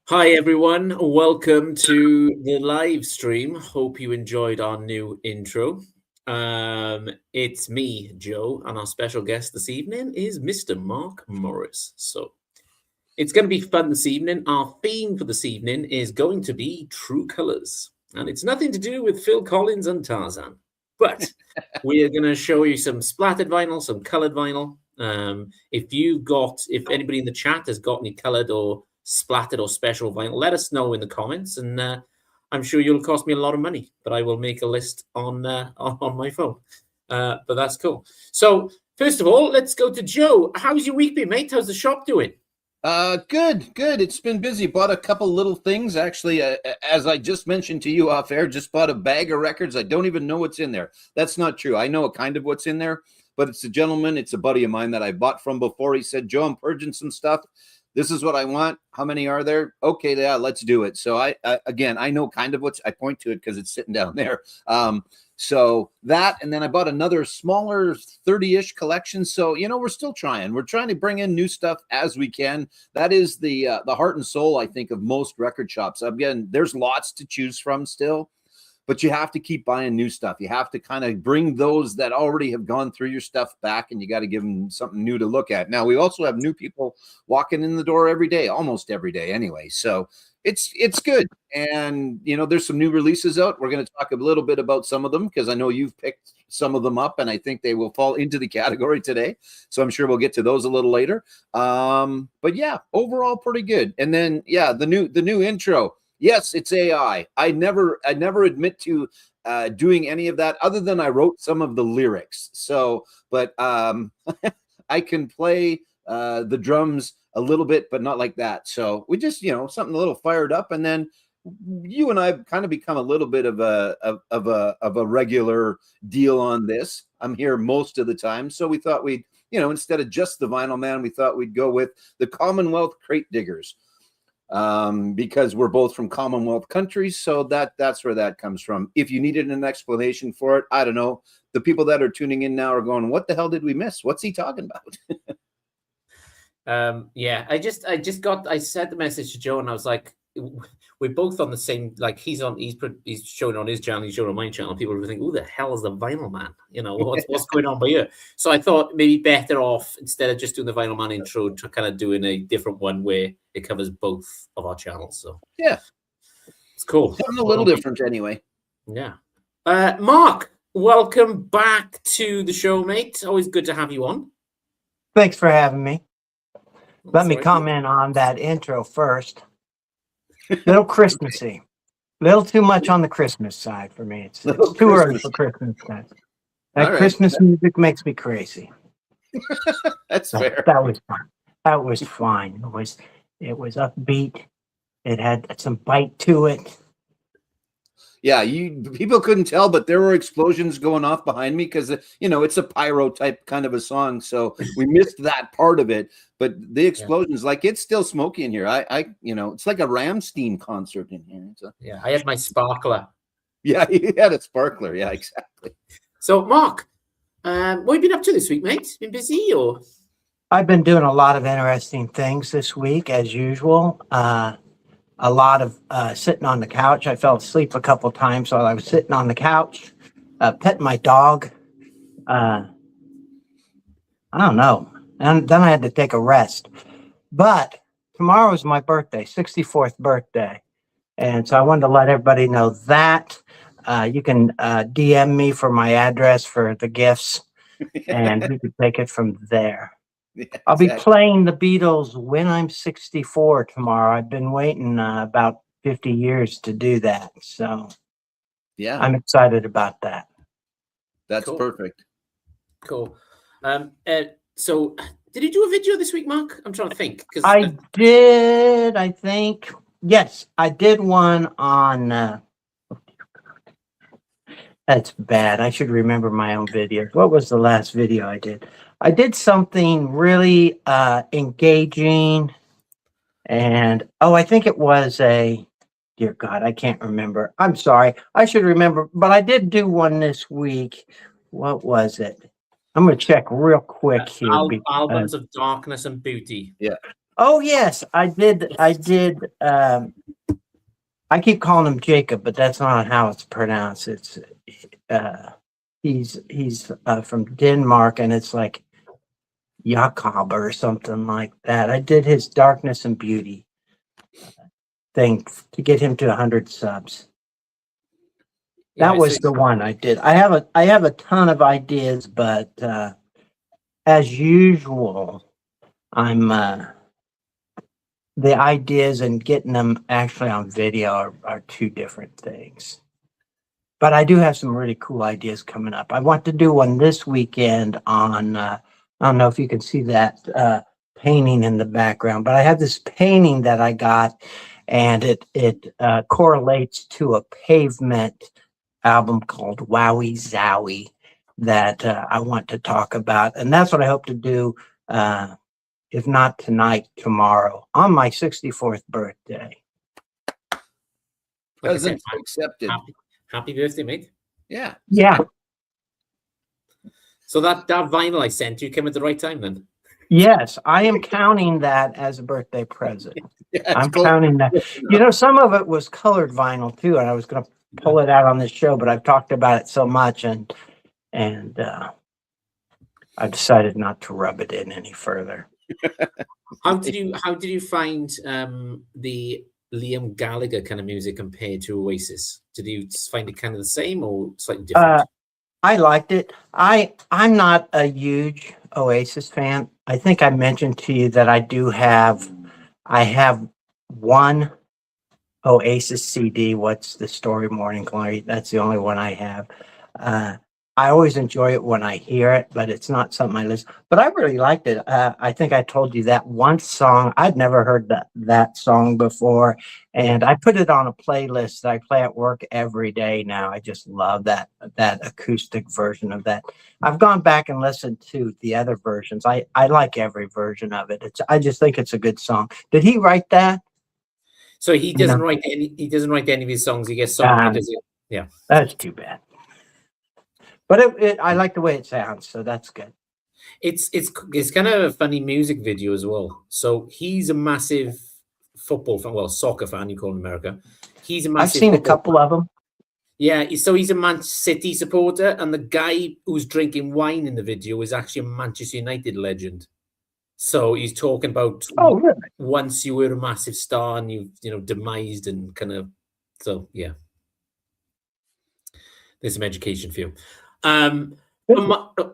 Hi everyone, welcome to the live stream. Hope you enjoyed our new intro. It's me, Joe, and our special guest this evening is Mr. Mark Morris. So it's going to be fun this evening. Our theme for this evening is going to be True Colors, and it's nothing to do with Phil Collins and Tarzan, but we are going to show you some splattered vinyl, some colored vinyl. If anybody in the chat has got any colored or splattered or special vinyl, let us know in the comments, and I'm sure you'll cost me a lot of money, but I will make a list on my phone. But that's cool. So first of all, let's go to Joe. How's your week been, mate? How's the shop doing? Good. It's been busy. Bought a couple little things. Actually, as I just mentioned to you off air, just bought a bag of records. I don't even know what's in there. That's not true. I know kind of what's in there, but it's a buddy of mine that I bought from before. He said, Joe, I'm purging some stuff. This is what I want. How many are there? Okay, yeah, let's do it. So I know kind of I point to it because it's sitting down there. So that, and then I bought another smaller 30-ish collection. So, we're still trying. We're trying to bring in new stuff as we can. That is the heart and soul, I think, of most record shops. Again, there's lots to choose from still, but you have to keep buying new stuff. You have to kind of bring those that already have gone through your stuff back, and you got to give them something new to look at. Now, we also have new people walking in the door every day, almost every day anyway. So it's good. And, there's some new releases out. We're going to talk a little bit about some of them because I know you've picked some of them up, and I think they will fall into the category today. So I'm sure we'll get to those a little later. But yeah, overall pretty good. And then, yeah, the new intro. Yes, it's AI. I never admit to doing any of that other than I wrote some of the lyrics. So, but I can play the drums a little bit, but not like that. So we just, something a little fired up, and then you and I have kind of become a little bit of a regular deal on this. I'm here most of the time, so we thought we'd, instead of just the Vinyl Man, we thought we'd go with the Commonwealth Crate Diggers. Because we're both from Commonwealth countries, so that's where that comes from. If you needed an explanation for it, I don't know. The people that are tuning in now are going, "What the hell did we miss? What's he talking about?" Yeah, I sent the message to Joe, and I was like, we're both on the same, like he's showing on his channel, he's showing on my channel. People will think, who the hell is the Vinyl Man? What's going on by here? So I thought maybe better off, instead of just doing the Vinyl Man intro, to kind of doing a different one where it covers both of our channels. So yeah, it's cool. Something a little different anyway. Yeah. Mark, welcome back to the show, mate. Always good to have you on. Thanks for having me. Let me comment on that intro first. Little Christmassy. Little too much on the Christmas side for me. It's too early for Christmas. That Christmas music makes me crazy. That's fair. That was fun. That was fine. It was upbeat. It had some bite to it. Yeah, people couldn't tell, but there were explosions going off behind me because it's a pyro type kind of a song, so we missed that part of it. But the explosions, like it's still smoky in here. It's like a Rammstein concert in here. So. Yeah, I had my sparkler. Yeah, he had a sparkler. Yeah, exactly. So, Mark, what have you been up to this week, mate? Been busy or? I've been doing a lot of interesting things this week, as usual. A lot of sitting on the couch. I fell asleep a couple times while I was sitting on the couch, petting my dog. I don't know. And then I had to take a rest. But tomorrow is my birthday, 64th birthday. And so I wanted to let everybody know that. You can DM me for my address for the gifts, and we can take it from there. Yeah, I'll be playing the Beatles when I'm 64 tomorrow. I've been waiting about 50 years to do that. So yeah, I'm excited about that. That's cool. Perfect. Cool. So did you do a video this week, Mark? I'm trying to think. I did, I think. Yes, I did one on... That's bad. I should remember my own videos. What was the last video I did? I did something really engaging, and I think it was dear God, I can't remember. I'm sorry. I should remember, but I did do one this week. What was it? I'm going to check real quick here. Albums of Darkness and Beauty. Yeah. Oh yes, I did. I did. I keep calling him Jacob, but that's not how it's pronounced. It's uh, he's from Denmark, and it's like Jakob or something like that. I did his Darkness and Beauty thing to get him to 100 subs. Yeah, That was the one I did. I have a ton of ideas, but as usual, I'm the ideas and getting them actually on video are two different things. But I do have some really cool ideas coming up. I want to do one this weekend on I don't know if you can see that painting in the background, but I have this painting that I got, and it correlates to a Pavement album called Wowie Zowie that I want to talk about, and that's what I hope to do. If not tonight, tomorrow, on my 64th birthday. like I Present said, accepted. happy birthday, mate. Yeah. Yeah. So that vinyl I sent you came at the right time then. Yes, I am counting that as a birthday present. Yeah, I'm counting that. You know, some of it was colored vinyl too, and I was going to pull it out on this show, but I've talked about it so much, and I decided not to rub it in any further. How did you find the Liam Gallagher kind of music compared to Oasis? Did you find it kind of the same or slightly different? I liked it. I'm not a huge Oasis fan. I think I mentioned to you that I have one Oasis CD. What's the Story, Morning Glory? That's the only one I have. I always enjoy it when I hear it, but it's not something I listen. But I really liked it. I think I told you that one song. I'd never heard that song before, and I put it on a playlist that I play at work every day now. I just love that acoustic version of that. I've gone back and listened to the other versions. I like every version of it. I just think it's a good song. Did he write that? So he doesn't write any. He doesn't write any of his songs. He gets songwriters. Yeah, that's too bad. But I like the way it sounds, so that's good. It's kind of a funny music video as well. So he's a massive football fan, well, soccer fan, you call in America. He's a massive. I've seen a couple of them. Yeah, so he's a Man City supporter, and the guy who's drinking wine in the video is actually a Manchester United legend. So he's talking about really? Once you were a massive star and you've demised and kind of. So yeah, there's some education for you.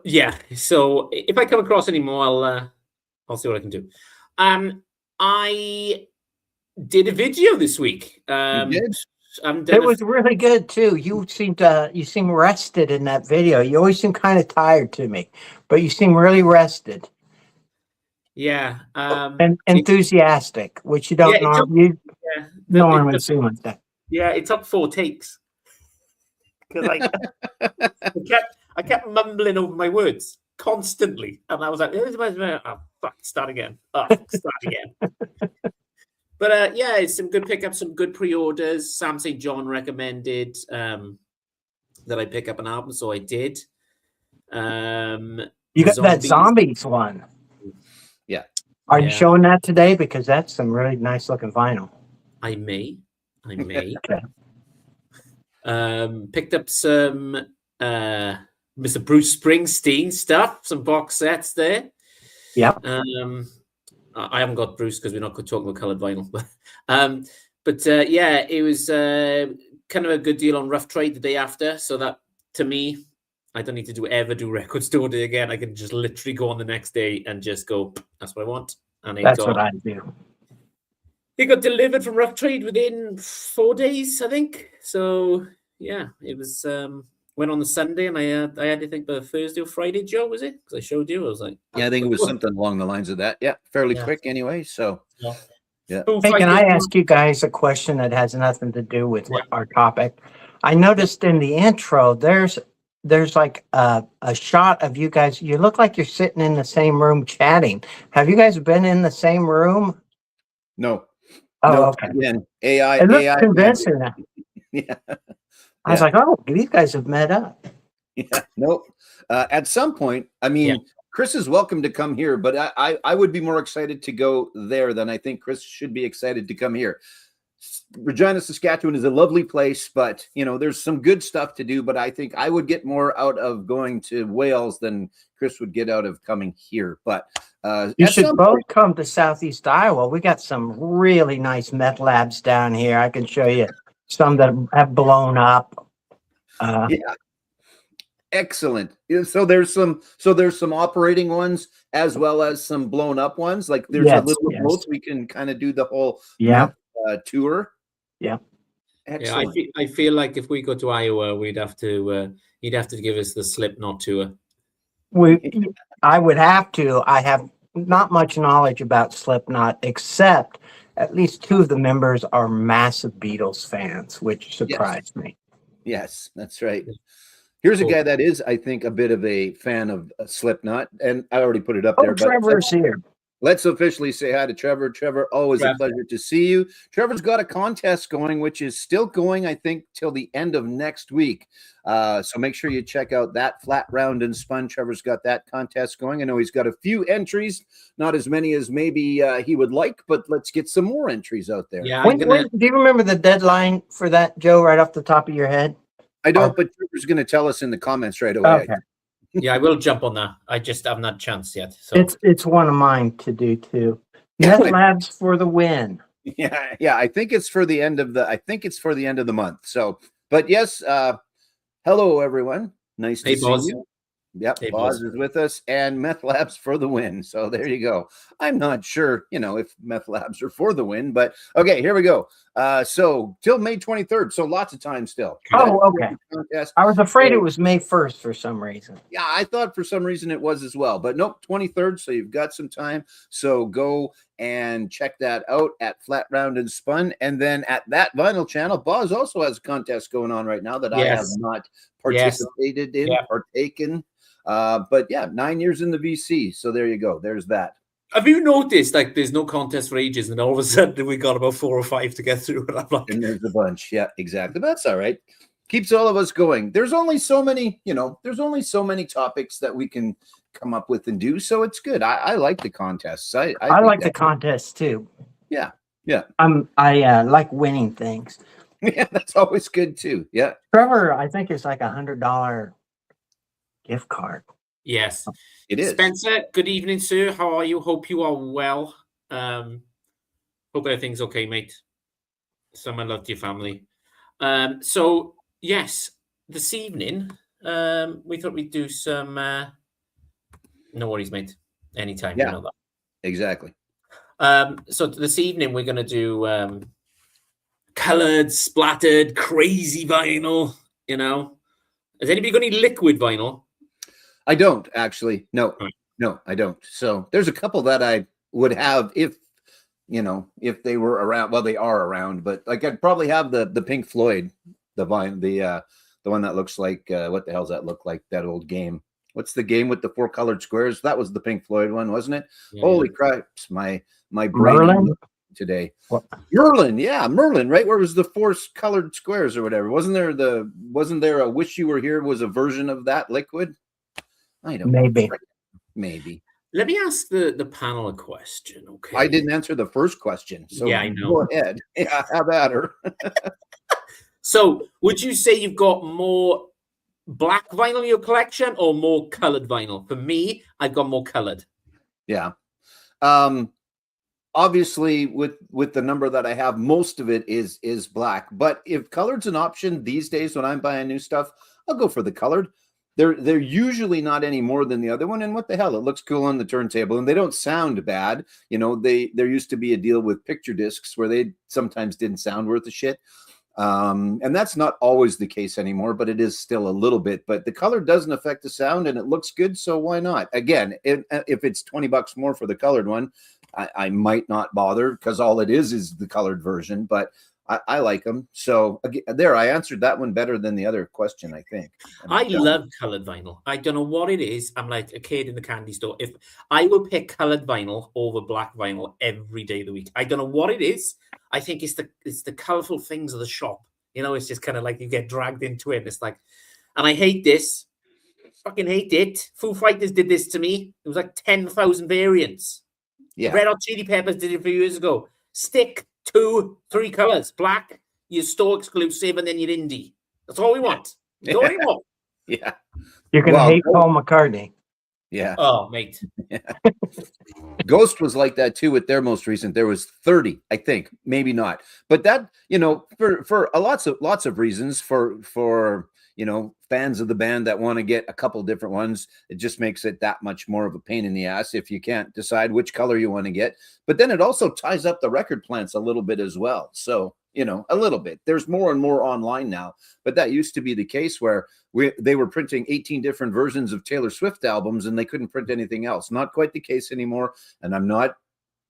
Yeah. So if I come across any more, I'll see what I can do. I did a video this week. You did? It was really good too. You seem rested in that video. You always seem kind of tired to me, but you seem really rested. Yeah. And enthusiastic, which you don't normally see like that. Yeah, it took 4 takes. Because I kept mumbling over my words constantly, and I was like, "Oh, fuck, start again. Oh, start again." But yeah, it's some good pickups, some good pre-orders. Sam St. John recommended that I pick up an album, so I did. You got that Zombies one. Yeah. Are you showing that today? Because that's some really nice looking vinyl. I may. Okay. Picked up some Mr. Bruce Springsteen stuff, some box sets there. Yeah. I haven't got Bruce because we're not talking about colored vinyl. But yeah, it was kind of a good deal on Rough Trade the day after. So that, to me, I don't need to ever do Record Store Day again. I can just literally go on the next day and just go, that's what I want. And that's what I do. It got delivered from Rough Trade within 4 days, I think. So yeah, it was went on the Sunday, and I had to think by Thursday or Friday, Joe, was it? Because I showed you. I was like, yeah, I think it was something along the lines of that. Yeah, fairly quick anyway. So yeah. Hey, can I ask you guys a question that has nothing to do with our topic? I noticed in the intro there's like a shot of you guys. You look like you're sitting in the same room chatting. Have you guys been in the same room? No. Oh, no, okay. Again, AI. It looks AI convincing. Yeah. I was like, oh, these guys have met up. Yeah. Nope. At some point, I mean, Chris is welcome to come here, but I would be more excited to go there than I think Chris should be excited to come here. Regina, Saskatchewan is a lovely place, but there's some good stuff to do. But I think I would get more out of going to Wales than Chris would get out of coming here. But you should both come to Southeast Iowa. We got some really nice meth labs down here. I can show you some that have blown up. Yeah. Excellent. So there's some operating ones as well as some blown up ones. Like there's a little of both. We can kind of do the whole tour. Yeah. Excellent. Yeah, I feel like if we go to Iowa, you'd have to give us the Slipknot tour. I would have to. I have not much knowledge about Slipknot, except at least two of the members are massive Beatles fans, which surprised me. Yes, that's right. Here's a guy that is, I think, a bit of a fan of Slipknot, and I already put it up there. Trevor's here. Let's officially say hi to Trevor. Trevor, always a pleasure to see you. Trevor's got a contest going, which is still going, I think, till the end of next week. So make sure you check out that Flat Round and Spun. Trevor's got that contest going. I know he's got a few entries, not as many as maybe he would like, but let's get some more entries out there. Yeah. Do you remember the deadline for that, Joe, right off the top of your head? I don't, but Trevor's going to tell us in the comments right away. Okay. Yeah, I will jump on that. I just haven't had a chance yet. So it's one of mine to do too. Meth Labs for the win. Yeah. I think it's for the end of the month. So, but yes, hello everyone. Nice to see you. Yep, hey, Boz is with us, and Meth Labs for the win. So there you go. I'm not sure, if Meth Labs are for the win, but okay, here we go. So till May 23rd. So lots of time still. Oh, okay. I was afraid it was May 1st for some reason. Yeah, I thought for some reason it was as well, but nope, 23rd. So you've got some time. So go and check that out at Flat Round and Spun. And then at That Vinyl channel, Boz also has a contest going on right now that I have not participated in or taken. But yeah, 9 years in the VC. So there you go. There's that. Have you noticed there's no contest for ages, and all of a sudden we got about 4 or 5 to get through? And there's a bunch. Yeah, exactly. But that's all right. Keeps all of us going. There's only so many, topics that we can come up with and do. So it's good. I like the contests. I like the contests too. Yeah. I like winning things. Yeah, that's always good too. Yeah. Trevor, I think it's like $100 gift card. Yes, it is. Spencer, good evening, sir. How are you? Hope you are well. Hope everything's okay, mate. Summer love to your family. So yes, this evening, we thought we'd do some. No worries, mate. Anytime. Yeah, you know that. Exactly. So this evening we're gonna do colored, splattered, crazy vinyl. Has anybody got any liquid vinyl? I don't actually. No, I don't. So there's a couple that I would have if they were around. Well, they are around, but I'd probably have the Pink Floyd, the one that looks like what the hell's that look like? That old game. What's the game with the 4 colored squares? That was the Pink Floyd one, wasn't it? Yeah, Holy crap! My brain Merlin? Today. What? Merlin, right? Where was the 4 colored squares or whatever? Wasn't there a Wish You Were Here was a version of that liquid? I don't know. Maybe. Let me ask the panel a question, okay? I didn't answer the first question, so yeah, I know. Go ahead. Yeah, have at her. So, would you say you've got more black vinyl in your collection or more colored vinyl? For me, I've got more colored. Yeah. Obviously, with the number that I have, most of it is black. But if colored's an option these days when I'm buying new stuff, I'll go for the colored. They're usually not any more than the other one. And what the hell? It looks cool on the turntable, and they don't sound bad. There used to be a deal with picture discs where they sometimes didn't sound worth a shit. And that's not always the case anymore, but it is still a little bit. But the color doesn't affect the sound, and it looks good, so why not? Again, if it's $20 more for the colored one, I might not bother because all it is the colored version. But I like them. So there, I answered that one better than the other question, I think. I love colored vinyl. I don't know what it is. I'm like a kid in the candy store. If I will pick colored vinyl over black vinyl every day of the week, I don't know what it is. I think it's the colorful things of the shop. It's just kind of like you get dragged into it. And it's like, and I hate this. Fucking hate it. Foo Fighters did this to me. It was like 10,000 variants. Yeah. Red Hot Chili Peppers did it a few years ago. Stick 2, 3 colors. Black, your store exclusive, and then your indie. That's all we want. That's all we want. Yeah. You're going to hate Paul McCartney. Yeah. Oh, mate. Yeah. Ghost was like that too with their most recent. There was 30, I think, maybe not. But that, for lots of reasons for fans of the band that want to get a couple different ones, it just makes it that much more of a pain in the ass if you can't decide which color you want to get. But then it also ties up the record plants a little bit as well. So, a little bit. There's more and more online now, but that used to be the case where they were printing 18 different versions of Taylor Swift albums and they couldn't print anything else. Not quite the case anymore. And I'm not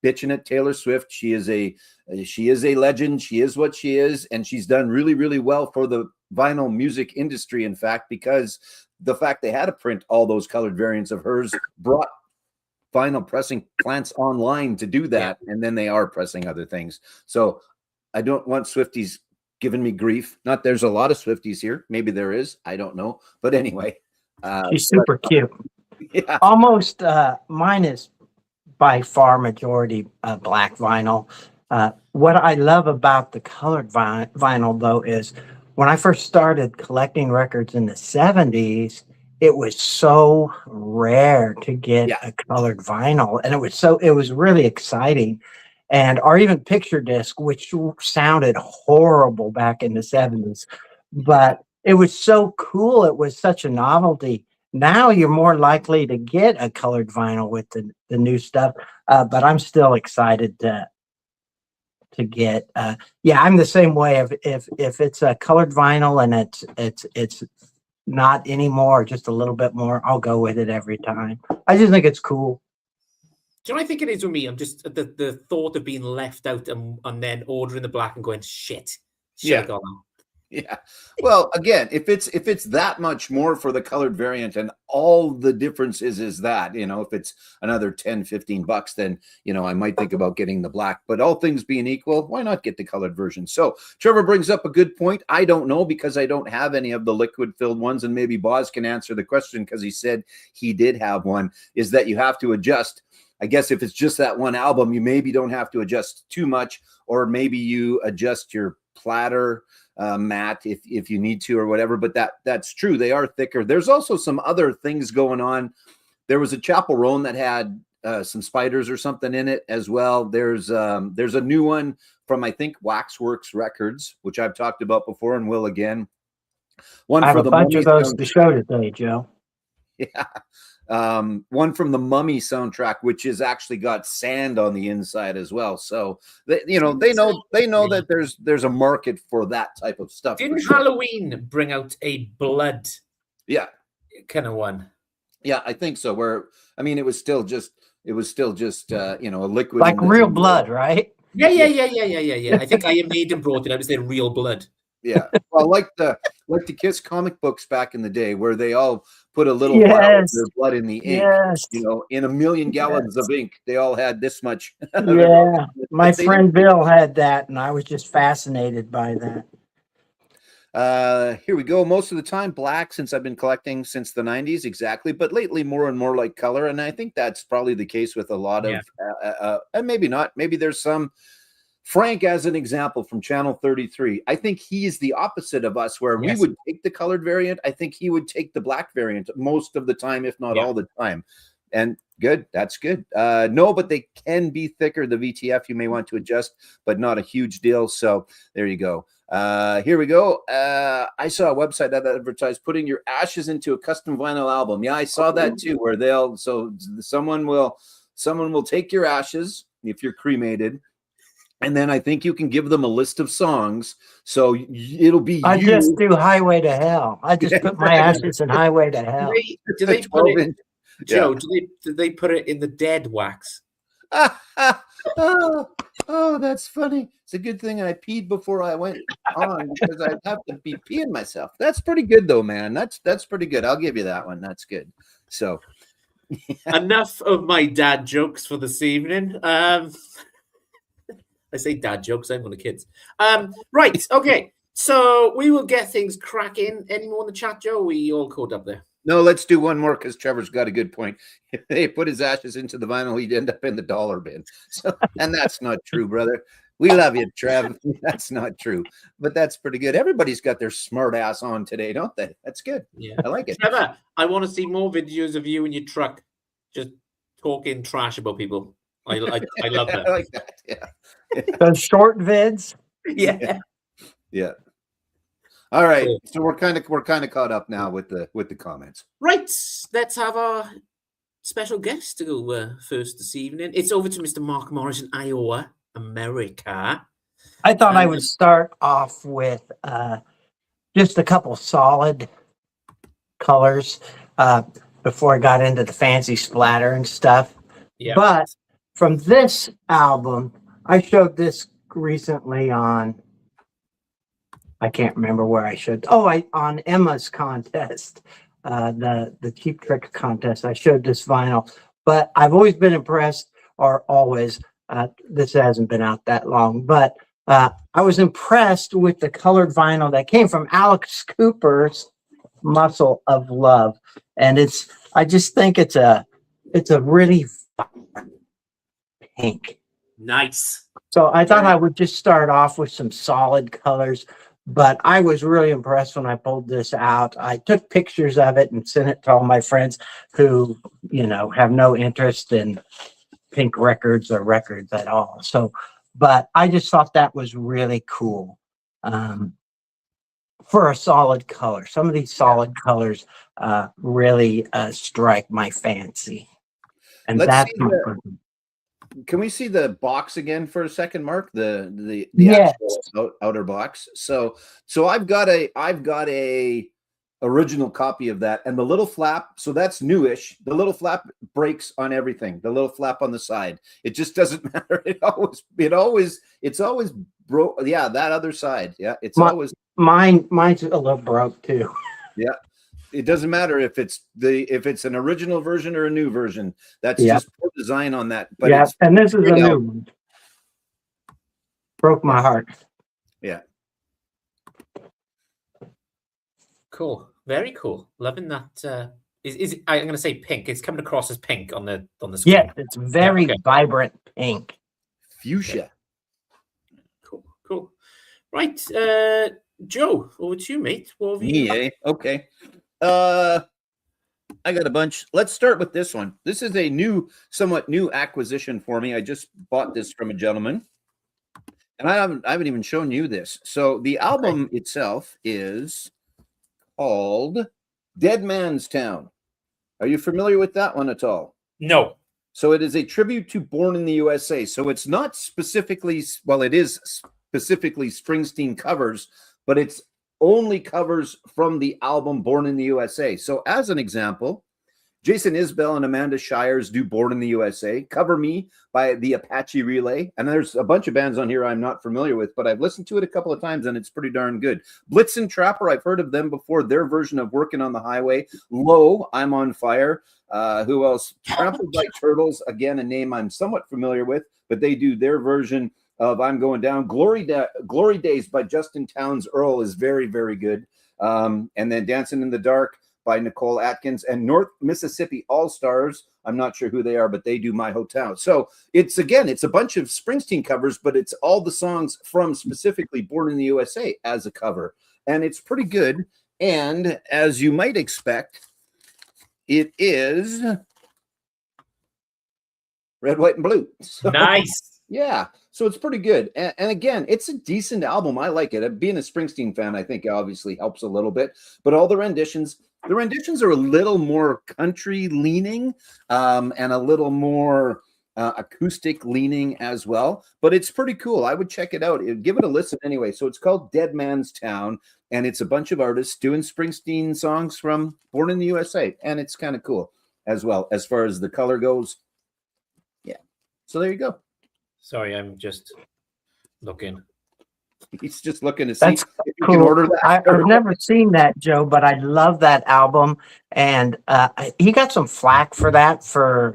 bitching at Taylor Swift. She is a legend. She is what she is. And she's done really, really well for the vinyl music industry, in fact, because the fact they had to print all those colored variants of hers brought vinyl pressing plants online to do that. And then they are pressing other things. So I don't want Swifties giving me grief. Not there's a lot of Swifties here. Maybe there is. I don't know. But anyway. She's super cute. Yeah. Almost mine is by far majority black vinyl. What I love about the colored vinyl, though, is when I first started collecting records in the 70s, it was so rare to get a colored vinyl. And it was really exciting. Or even picture disc, which sounded horrible back in the 70s. But it was so cool. It was such a novelty. Now you're more likely to get a colored vinyl with the new stuff. But I'm still excited to get. I'm the same way. If it's a colored vinyl and it's not anymore, just a little bit more, I'll go with it every time. I just think it's cool. Do you know what I think it is with me? I'm just the thought of being left out and then ordering the black and going, shit. Yeah. Yeah. Well, again, if it's that much more for the colored variant and all the difference is that, if it's another 10, 15 bucks, then, I might think about getting the black, but all things being equal, why not get the colored version? So Trevor brings up a good point. I don't know because I don't have any of the liquid filled ones, and maybe Boz can answer the question because he said he did have one, is that you have to adjust. I guess if it's just that one album, you maybe don't have to adjust too much, or maybe you adjust your platter mat if you need to or whatever. But that's true. They are thicker. There's also some other things going on. There was a Chapel Roan that had some spiders or something in it as well. There's a new one from, I think, Waxworks Records, which I've talked about before and will again. I have a bunch of those to show today, Joe. Yeah. One from the Mummy soundtrack, which has actually got sand on the inside as well. So they know that there's a market for that type of stuff. Didn't Halloween bring out a blood? Yeah, kind of one. Yeah, I think so. It was still just a liquid, like real blood, right? Yeah. I think Iron Maiden brought it out as their real blood. Yeah, well, like the Kiss comic books back in the day, where they all put a little vial of their blood in the ink. Yes. In 1 million gallons of ink, they all had this much. Yeah, my friend Bill had that, and I was just fascinated by that. Here we go. Most of the time, black, since I've been collecting since the 90s, exactly. But lately, more and more like color, and I think that's probably the case with a lot of, and maybe not. Maybe there's some. Frank, as an example, from Channel 33, I think he is the opposite of us, where we would take the colored variant. I think he would take the black variant most of the time, if not all the time. And good, that's good. No, but they can be thicker. The VTF you may want to adjust, but not a huge deal. So there you go. Here we go. I saw a website that advertised putting your ashes into a custom vinyl album. Yeah, I saw that too, where someone will take your ashes if you're cremated. And then I think you can give them a list of songs. So it'll be I just do Highway to Hell. I just put my ashes in Highway to Hell. Do they put it, Joe, do they put it in the dead wax? Oh, that's funny. It's a good thing I peed before I went on, because I'd have to be peeing myself. That's pretty good though, man. That's pretty good. I'll give you that one. That's good. So enough of my dad jokes for this evening. I say dad jokes, I'm one of the kids. Right, okay. So we will get things cracking. Any more in the chat, Joe? We all caught up there. No, let's do one more because Trevor's got a good point. If they put his ashes into the vinyl, he'd end up in the dollar bin. So, and that's not true, brother. We love you, Trev. That's not true, but that's pretty good. Everybody's got their smart ass on today, don't they? That's good. Yeah, I like it. Trevor, I want to see more videos of you in your truck, just talking trash about people. I love that. I like that. Yeah. Those short vids. Yeah. Yeah. All right. Cool. So we're kind of caught up now with the comments. Right. Let's have our special guest to go first this evening. It's over to Mr. Mark Morris in Iowa, America. I thought I would start off with just a couple solid colors before I got into the fancy splatter and stuff. Yeah. But from this album, I showed this recently on, I can't remember where I showed. On Emma's contest, the Cheap Trick contest. I showed this vinyl, but I've always been impressed, this hasn't been out that long, but I was impressed with the colored vinyl that came from Alex Cooper's Muscle of Love. And I just think it's a really pink. Nice. So I thought I would just start off with some solid colors, but I was really impressed when I pulled this out. I took pictures of it and sent it to all my friends who, have no interest in pink records or records at all. So, but I just thought that was really cool for a solid color. Some of these solid colors really strike my fancy. And that's my person. Can we see the box again for a second, Mark? The Yes. actual outer box. So I've got a original copy of that, and the little flap. So that's newish. The little flap breaks on everything. The little flap on the side. It just doesn't matter. It's always broke. Yeah, that other side. Yeah, always mine's a little broke too. Yeah. It doesn't matter if it's an original version or a new version. That's just poor design on that. But yeah, and this is a new one. Broke my heart. Yeah. Cool. Very cool. Loving that. Is I'm going to say pink. It's coming across as pink on the screen. Yeah, it's very vibrant pink. Fuchsia. Cool. Right. Joe, over to you, mate. What have you? Yeah. Okay. I got a bunch. Let's start with this one. This is a somewhat new acquisition for me. I just bought this from a gentleman, and I haven't even shown you this. So the album itself is called Dead Man's Town. Are you familiar with that one at all? No. So it is a tribute to Born in the USA. So it's not specifically, it is specifically Springsteen covers, but it's only covers from the album Born in the USA. So as an example, Jason Isbell and Amanda Shires do Born in the USA. Cover Me by the Apache Relay. And there's a bunch of bands on here I'm not familiar with, but I've listened to it a couple of times and it's pretty darn good. Blitzen Trapper, I've heard of them before. Their version of Working on the Highway. Low, I'm on Fire. Who else? Trampled by Turtles. Again, a name I'm somewhat familiar with, but they do their version of I'm Going Down. Glory Days by Justin Townes Earl is very, very good. And then Dancing in the Dark by Nicole Atkins, and North Mississippi All-Stars. I'm not sure who they are, but they do My Hotel. So it's a bunch of Springsteen covers, but it's all the songs from specifically Born in the USA as a cover. And it's pretty good. And as you might expect, it is red, white, and blue. So, nice. Yeah. So it's pretty good. And again, it's a decent album. I like it. Being a Springsteen fan, I think obviously helps a little bit. But all the renditions are a little more country leaning and a little more acoustic leaning as well. But it's pretty cool. I would check it out. Give it a listen anyway. So it's called Dead Man's Town. And it's a bunch of artists doing Springsteen songs from Born in the USA. And it's kind of cool as well as far as the color goes. Yeah. So there you go. Sorry, I'm just looking. He's just looking to see That's if you cool. can order that. I've never seen that, Joe, but I love that album. And he got some flack for that, for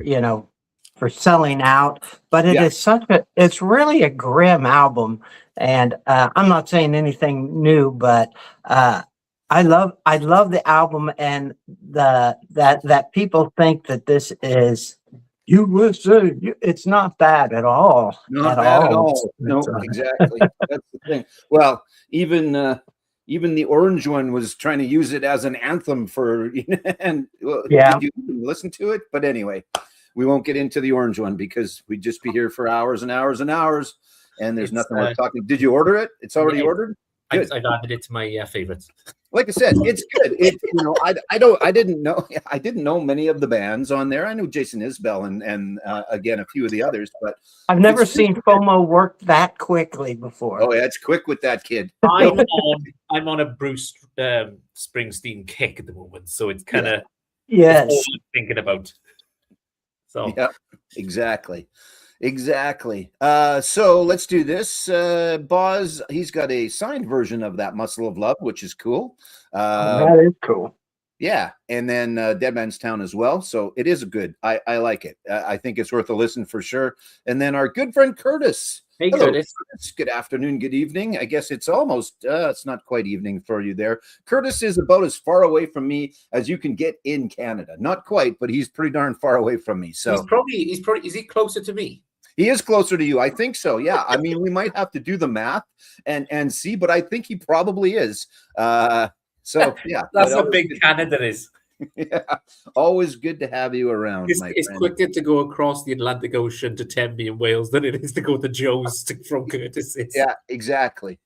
selling out. But it's really a grim album. And I'm not saying anything new, but I love the album and that people think that this is USA. It's not that at all. Not At bad at all. all. No, exactly. That's the thing. Well, even the orange one was trying to use it as an anthem for, and well, Yeah. did you listen to it? But anyway, we won't get into the orange one because we'd just be here for hours and hours and hours, and there's nothing worth talking. Did you order it? It's already ordered. I've added it to my favorites. Like I said, it's good. I didn't know many of the bands on there. I knew Jason Isbell and again a few of the others, but I've never seen FOMO work that quickly before. Oh yeah, it's quick with that kid. I'm on a Bruce Springsteen kick at the moment, so it's kind of yes all I'm thinking about. So yeah, exactly. So let's do this. Boz, he's got a signed version of that Muscle of Love, which is cool. That is cool. Yeah, and then Dead Man's Town as well. So it is good. I like it. I think it's worth a listen for sure. And then our good friend Curtis. Hey, hello, Curtis. Good afternoon, good evening. I guess it's almost it's not quite evening for you there. Curtis is about as far away from me as you can get in Canada. Not quite, but he's pretty darn far away from me. So he's probably is he closer to me? He is closer to you. I think so. Yeah. I mean, we might have to do the math and see, but I think he probably is. So yeah, That's how big Canada is. Yeah, always good to have you around. It's quicker to go across the Atlantic Ocean to Tenby in Wales than it is to go to Joe's from Curtis's. Yeah, exactly.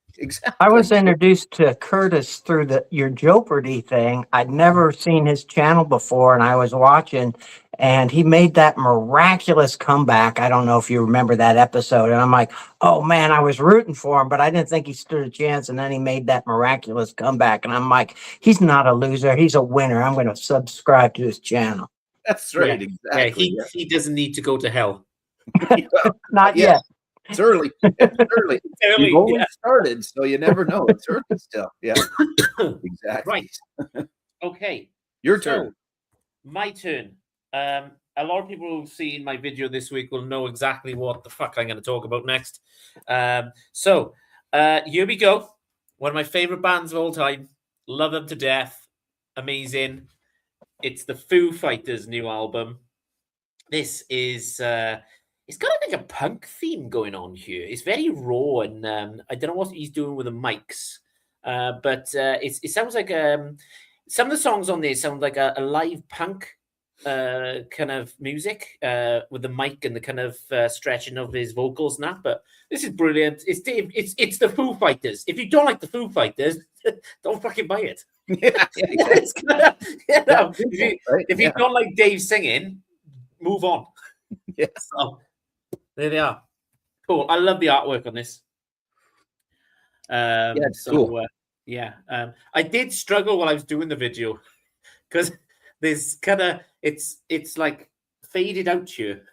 I was introduced to Curtis through your Jeopardy thing. I'd never seen his channel before, and I was watching, and he made that miraculous comeback. I don't know if you remember that episode, and I'm like, oh man, I was rooting for him, but I didn't think he stood a chance, and then he made that miraculous comeback, and I'm like, he's not a loser, he's a winner. I'm going to subscribe to his channel. That's right, yeah. exactly. Yeah, he doesn't need to go to hell. Not yet. It's early. It's early. You've only started, so you never know. It's early still. Yeah, exactly. Right. Okay. Your turn. My turn. A lot of people who've seen my video this week will know exactly what the fuck I'm going to talk about next. So here we go. One of my favorite bands of all time. Love them to death. Amazing. It's the Foo Fighters' new album. This is... it's got like a punk theme going on here. It's very raw, and I don't know what he's doing with the mics, but it sounds like some of the songs on there sound like a live punk kind of music with the mic and the kind of stretching of his vocals and that. But this is brilliant. It's the Foo Fighters. If you don't like the Foo Fighters, don't fucking buy it. If you don't like Dave singing, move on. Yeah. So, there they are. Cool. I love the artwork on this. Yeah, it's cool. I did struggle while I was doing the video because there's kind of it's like faded out here,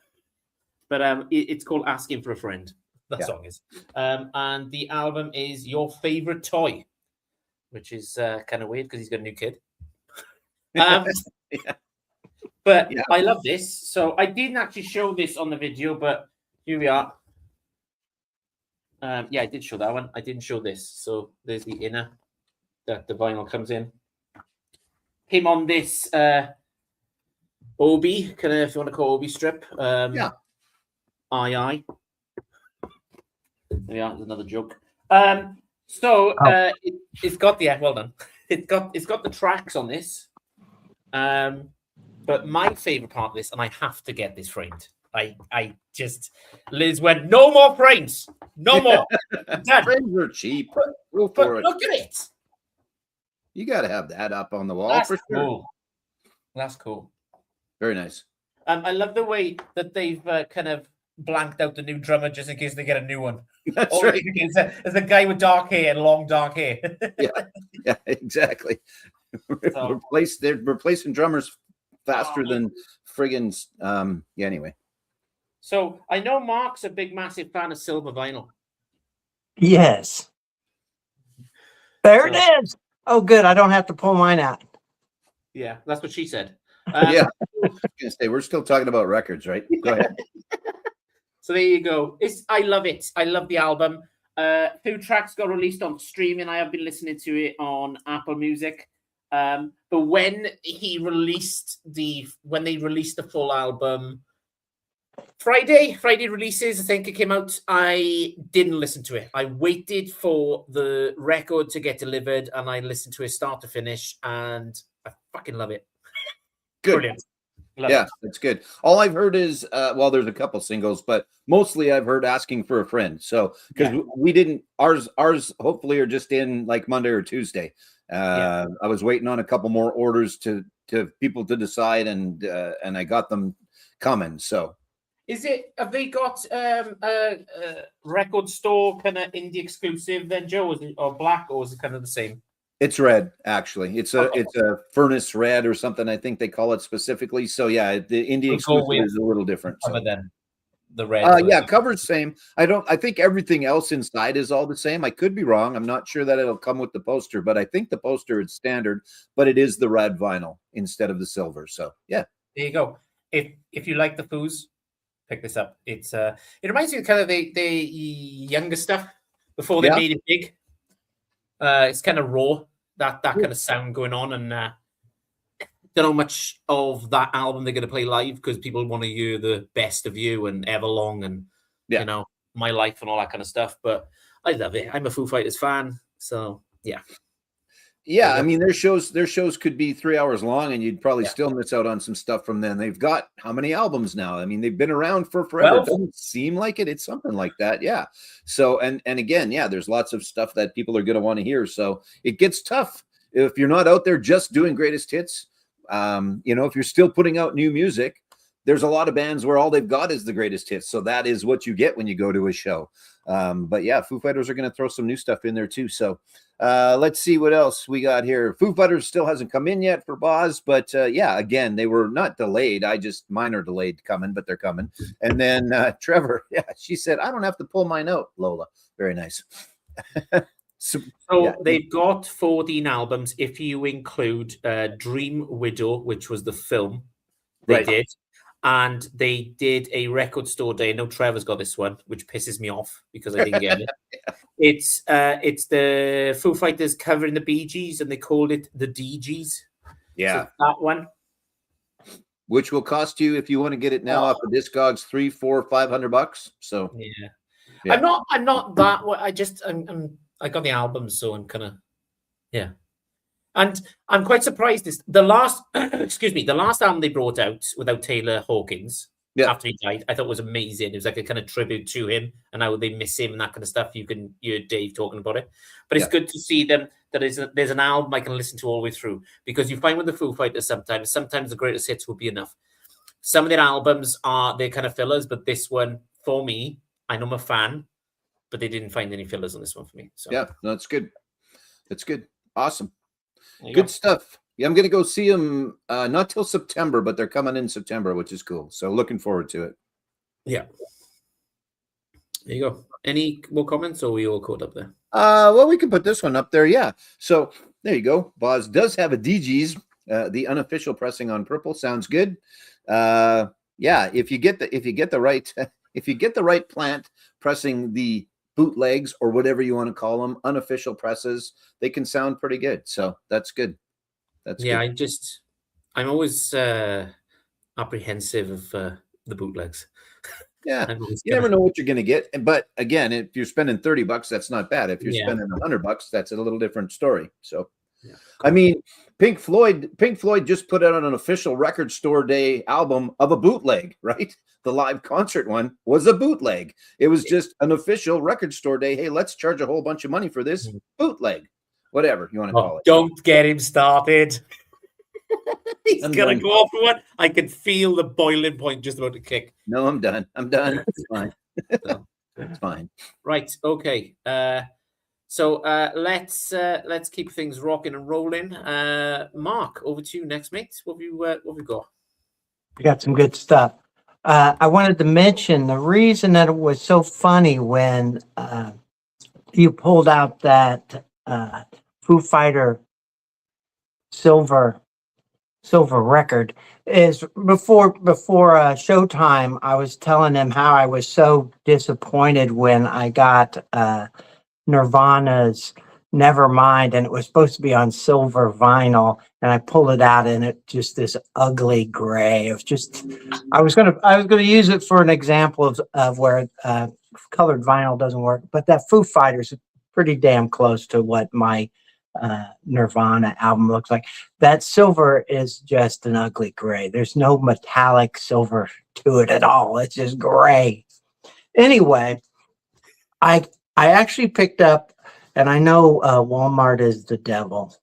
but it's called "Asking for a Friend." That song is, and the album is "Your Favorite Toy," which is kind of weird because he's got a new kid. But I love this. So I didn't actually show this on the video, but here we are. I did show that one. I didn't show this. So there's the inner that the vinyl comes in. Him on this Obi, kind of, if you want to call Obi strip. Aye. There we are. There's another joke. It's got well done. It's got the tracks on this. But my favorite part of this, and I have to get this framed. Liz went, no more frames. No more. Frames are cheap. But look at it. You got to have that up on the wall. That's for sure. Cool. That's cool. Very nice. I love the way that they've kind of blanked out the new drummer just in case they get a new one. That's right. There's a guy with dark hair and long dark hair. yeah, exactly. So, They're replacing drummers faster than friggin' anyway. So I know Mark's a big, massive fan of silver vinyl. Yes. There it is. Oh, good. I don't have to pull mine out. Yeah, that's what she said. I was gonna say we're still talking about records, right? Go ahead. So there you go. I love it. I love the album. Two tracks got released on streaming. I have been listening to it on Apple Music. But when they released the full album, Friday releases, I think it came out, I didn't listen to it. I waited for the record to get delivered and I listened to it start to finish and I fucking love it. Good. Brilliant. Love Yeah, it. that's good. All I've heard is, well, there's a couple singles, but mostly I've heard Asking for a Friend. So, because we didn't, ours hopefully are just in like Monday or Tuesday. I was waiting on a couple more orders to people to decide, and I got them coming. So, Have they got a record store kind of indie exclusive then, Joe? Or black, or is it kind of the same? it's red, actually. It's a furnace red or something. I think they call it specifically. So yeah, the indie exclusive is a little different. Other than the red. Yeah, cover's same. I think everything else inside is all the same. I could be wrong. I'm not sure that it'll come with the poster, but I think the poster is standard, but it is the red vinyl instead of the silver. So yeah. There you go. If you like the Foos, pick this up. It reminds me of kind of the younger stuff before they made it big. It's kind of raw, that kind of sound going on, and don't know much of that album they're going to play live because people want to hear the Best of You and Everlong and you know, My Life and all that kind of stuff. But I love it. I'm a Foo Fighters fan, so yeah. Yeah, I mean, their shows could be 3 hours long, and you'd probably still miss out on some stuff from them. They've got how many albums now? I mean, they've been around for forever. It doesn't seem like it. It's something like that, yeah. So, and again, yeah, there's lots of stuff that people are going to want to hear. So it gets tough if you're not out there just doing greatest hits. You know, if you're still putting out new music, there's a lot of bands where all they've got is the greatest hits. So that is what you get when you go to a show. But yeah, Foo Fighters are going to throw some new stuff in there too. So let's see what else we got here. Foo Fighters still hasn't come in yet for Boz, but yeah, again, they were not delayed. Mine are delayed coming, but they're coming. And then Trevor, she said, I don't have to pull mine out, Lola. Very nice. So they've got 14 albums if you include Dream Widow, which was the film they did. And they did a record store day. I know Trevor's got this one, which pisses me off because I didn't get it. It's the Foo Fighters covering the Bee Gees, and they called it the DGs. Yeah, so that one, which will cost you, if you want to get it now off of Discogs, $300, $400, $500. So yeah. I'm not that. I got the albums, so I'm kind of And I'm quite surprised. The last album they brought out without Taylor Hawkins after he died, I thought was amazing. It was like a kind of tribute to him and how they miss him and that kind of stuff. You can hear Dave talking about it, but it's good to see them. There's an album I can listen to all the way through, because you find with the Foo Fighters sometimes the greatest hits will be enough. Some of their albums they're kind of fillers, but this one for me, I know I'm a fan, but they didn't find any fillers on this one for me. So yeah, no, that's good. That's good. Awesome. Good stuff. Yeah, I'm going to go see them not till September, but they're coming in September, which is cool. So looking forward to it. Yeah. There you go. Any more comments, or are we all caught up there? Well, we can put this one up there. Yeah. So there you go. Boz does have a DGs, the unofficial pressing on purple. Sounds good. Yeah. If you get the right plant pressing the bootlegs or whatever you want to call them, unofficial presses, they can sound pretty good. So that's good. That's good. I'm always apprehensive of the bootlegs. Yeah, you never know what you're going to get. But again, if you're spending $30, that's not bad. If you're spending $100, that's a little different story. So, cool. I mean, Pink Floyd just put out an official record store day album of a bootleg, right? The live concert one was a bootleg. It was just an official record store day. Hey, let's charge a whole bunch of money for this bootleg, whatever you want to call it. Don't get him started. He's going to go off for one. I can feel the boiling point just about to kick. No, I'm done. It's fine. It's fine. Right. Okay. So let's keep things rocking and rolling. Mark, over to you next, mate. What have you got? We got some good stuff. I wanted to mention the reason that it was so funny when you pulled out that Foo Fighter silver record is before Showtime. I was telling him how I was so disappointed when I got Nirvana's Nevermind, and it was supposed to be on silver vinyl, and I pulled it out, and it just this ugly gray. It was just I was gonna use it for an example of where colored vinyl doesn't work, but that Foo Fighters is pretty damn close to what my Nirvana album looks like. That silver is just an ugly gray. There's no metallic silver to it at all. It's just gray. Anyway, I actually picked up, and I know Walmart is the devil,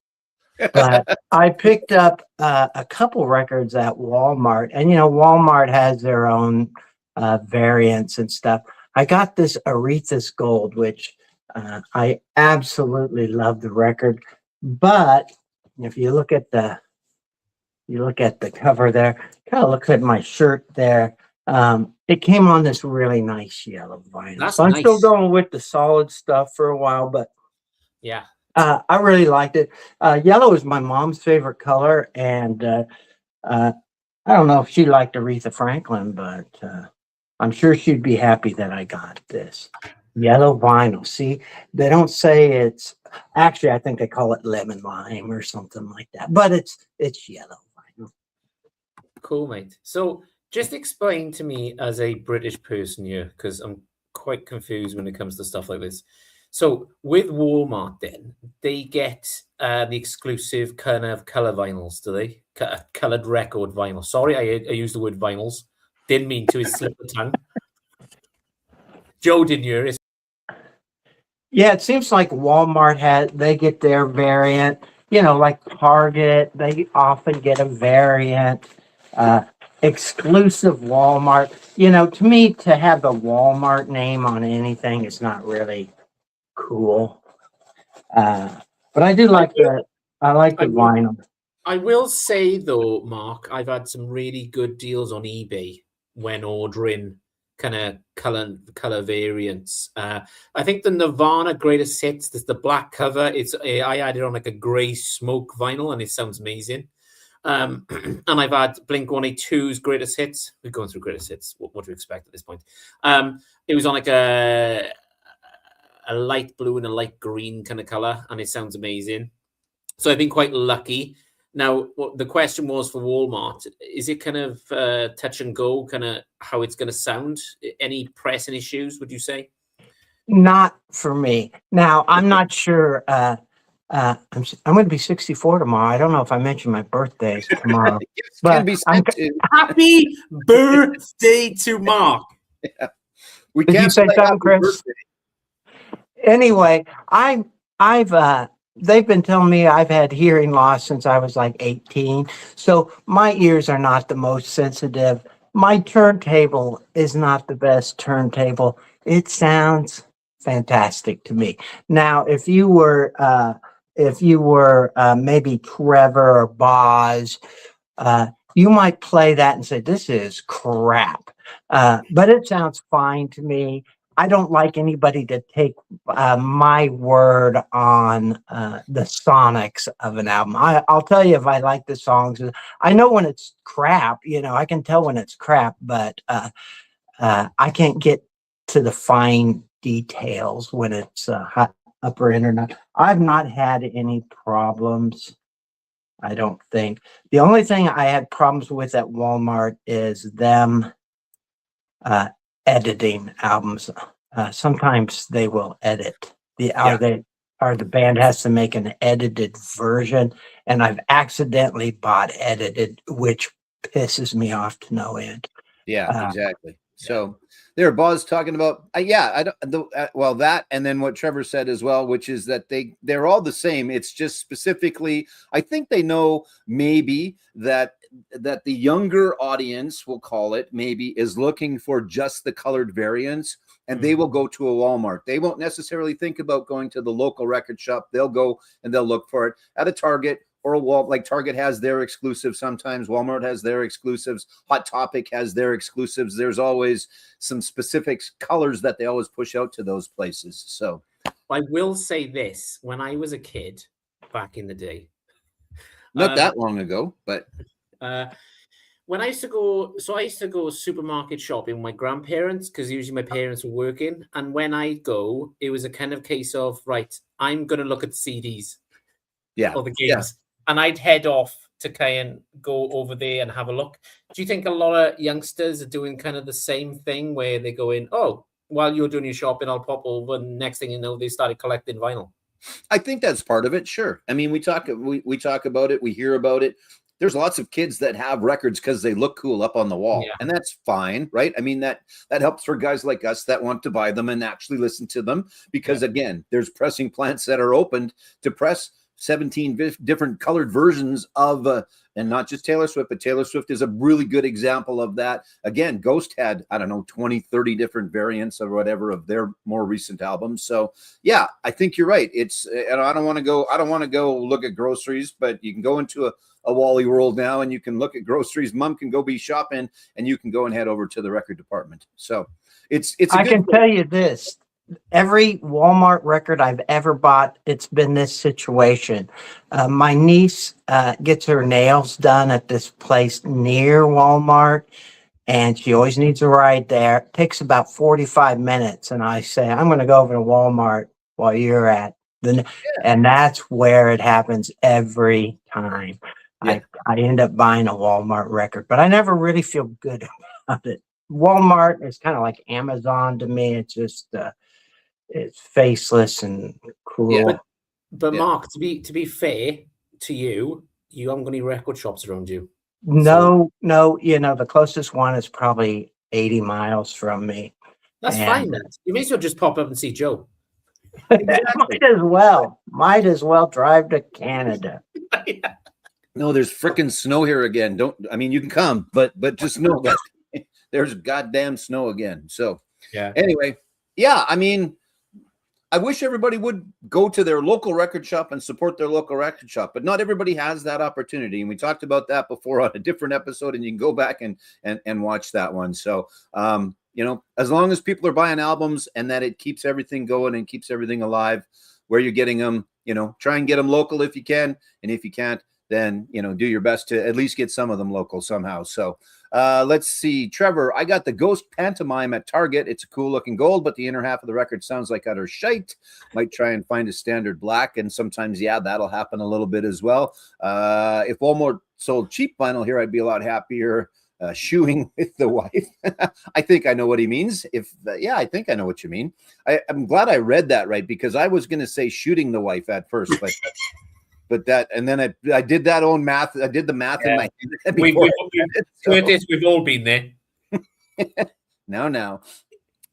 but I picked up a couple records at Walmart, and Walmart has their own variants and stuff. I got this Aretha's Gold, which I absolutely love the record, but if you look at the cover there, kind of look at my shirt there. It came on this really nice yellow vinyl. So I'm still going with the solid stuff for a while, but yeah, I really liked it. Yellow is my mom's favorite color, and I don't know if she liked Aretha Franklin, but I'm sure she'd be happy that I got this yellow vinyl. See, they don't say it's actually, I think they call it lemon lime or something like that, but it's yellow vinyl. Cool, mate. So just explain to me as a British person here, because I'm quite confused when it comes to stuff like this. So with Walmart, then they get the exclusive kind of color vinyls, do they? Colored record vinyl. Sorry, I used the word vinyls. Didn't mean to. It's slip the tongue. Joe didn't hear it. Yeah, it seems like Walmart they get their variant. Like Target, they often get a variant. Exclusive Walmart. To me, to have the Walmart name on anything is not really cool. But I do like the vinyl. I will say though, Mark, I've had some really good deals on eBay when ordering kind of color variants. I think the Nirvana Greatest Hits, there's the black cover. I added on like a gray smoke vinyl, and it sounds amazing. And I've had Blink-182's Greatest Hits. We're going through Greatest Hits. What do you expect at this point? It was on like a light blue and a light green kind of color, and it sounds amazing. So I've been quite lucky. Now, what the question was for Walmart, is it kind of touch and go, kind of how it's going to sound? Any pressing issues, would you say? Not for me. Now, I'm not sure. I'm going to be 64 tomorrow. I don't know if I mentioned my birthday is tomorrow. But happy birthday to Mark. Yeah. Did you say something, Chris? Anyway, they've been telling me I've had hearing loss since I was like 18. So my ears are not the most sensitive. My turntable is not the best turntable. It sounds fantastic to me. Now, if you were maybe Trevor or Boz, you might play that and say, this is crap. But it sounds fine to me. I don't like anybody to take my word on the sonics of an album. I'll tell you if I like the songs. I know when it's crap, I can tell when it's crap, but I can't get to the fine details when it's upper end or not. I've not had any problems, I don't think. The only thing I had problems with at Walmart is them editing albums. Sometimes they will edit the band has to make an edited version, and I've accidentally bought edited, which pisses me off to no end. Yeah, exactly. So there, Boz talking about that, and then what Trevor said as well, which is that they're all the same. It's just specifically, I think they know maybe that the younger audience, we'll call it, maybe is looking for just the colored variants, and they will go to a Walmart. They won't necessarily think about going to the local record shop. They'll go and they'll look for it at a Target or a Wal. Like Target has their exclusives sometimes. Walmart has their exclusives. Hot Topic has their exclusives. There's always some specific colors that they always push out to those places. So I will say this: when I was a kid back in the day, not that long ago, but when I used to go, so I used to go supermarket shopping with my grandparents because usually my parents were working. And when I go, it was a kind of case of, right, I'm going to look at the CDs Yeah. or the games, and I'd head off to kind of go over there and have a look. Do you think a lot of youngsters are doing kind of the same thing where they go in, oh, while you're doing your shopping, I'll pop over, and next thing you know, they started collecting vinyl? I think that's part of it. Sure. I mean, we talk about it. We hear about it. There's lots of kids that have records because they look cool up on the wall, and that's fine, right? I mean, that helps for guys like us that want to buy them and actually listen to them because, again, there's pressing plants that are opened to press 17 different colored versions of, and not just Taylor Swift, but Taylor Swift is a really good example of that. Again, Ghost had, I don't know, 20, 30 different variants or whatever of their more recent albums. So yeah, I think you're right. It's, and I don't want to go look at groceries, but you can go into a Wally World now and you can look at groceries. Mom can go be shopping and you can go and head over to the record department. So I can tell you this. Every Walmart record I've ever bought, it's been this situation. My niece gets her nails done at this place near Walmart, and she always needs a ride there. It takes about 45 minutes, and I say, I'm going to go over to Walmart while you're at and that's where it happens every time. I end up buying a Walmart record, but I never really feel good about it. Walmart is kind of like Amazon to me. It's just it's faceless and cruel. But Mark, to be fair to you, you haven't got any record shops around you. No, the closest one is probably 80 miles from me. That's fine then. You may as well just pop up and see Joe. Might as well drive to Canada. No, there's freaking snow here again. You can come, but just know that there's goddamn snow again. So anyway, I mean, I wish everybody would go to their local record shop and support their local record shop, but not everybody has that opportunity. And we talked about that before on a different episode, and you can go back and watch that one. So, as long as people are buying albums and that it keeps everything going and keeps everything alive, where you're getting them, try and get them local if you can. And if you can't, then, do your best to at least get some of them local somehow. So let's see. Trevor, I got the Ghost Pantomime at Target. It's a cool looking gold, but the inner half of the record sounds like utter shite. Might try and find a standard black. And sometimes, that'll happen a little bit as well. If Walmart sold cheap vinyl here, I'd be a lot happier. Shoeing with the wife. I think I know what he means. I think I know what you mean. I'm glad I read that right, because I was going to say shooting the wife at first, but that, and then I did that own math. I did the math in my head. We've all been there. Now.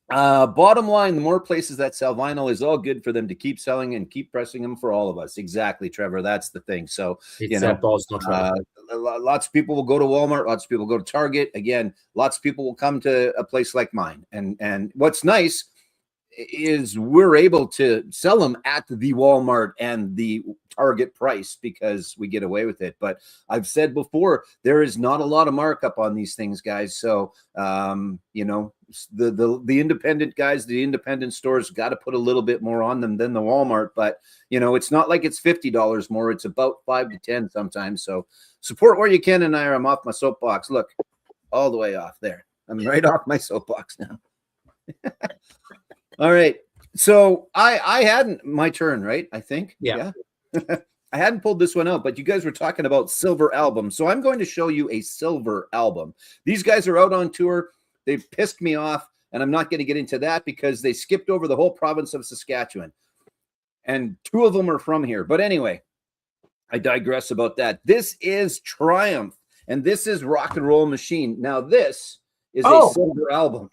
Bottom line, the more places that sell vinyl is all good for them to keep selling and keep pressing them for all of us. Exactly, Trevor. That's the thing. So, lots of people will go to Walmart. Lots of people go to Target. Again, lots of people will come to a place like mine. And what's nice is we're able to sell them at the Walmart and the Target price because we get away with it. But I've said before, there is not a lot of markup on these things, guys. So, the independent guys, the independent stores got to put a little bit more on them than the Walmart. But, it's not like it's $50 more. It's about $5 to $10 sometimes. So support where you can. And I'm off my soapbox. Look, all the way off there. I'm right off my soapbox now. All right. So I hadn't my turn, right? I think. Yeah. I hadn't pulled this one out, but you guys were talking about silver albums. So I'm going to show you a silver album. These guys are out on tour. They've pissed me off, and I'm not going to get into that because they skipped over the whole province of Saskatchewan. And two of them are from here. But anyway, I digress about that. This is Triumph, and this is Rock and Roll Machine. Now, this is a silver album.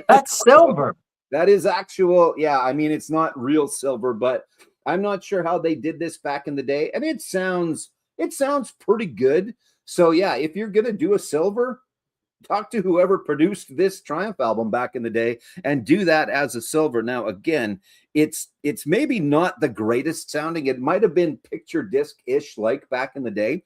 That's silver. That is actual. Yeah, I mean, it's not real silver, but I'm not sure how they did this back in the day. And it sounds pretty good. So yeah, if you're going to do a silver, talk to whoever produced this Triumph album back in the day and do that as a silver. Now, again, it's maybe not the greatest sounding. It might have been picture disc-ish like back in the day,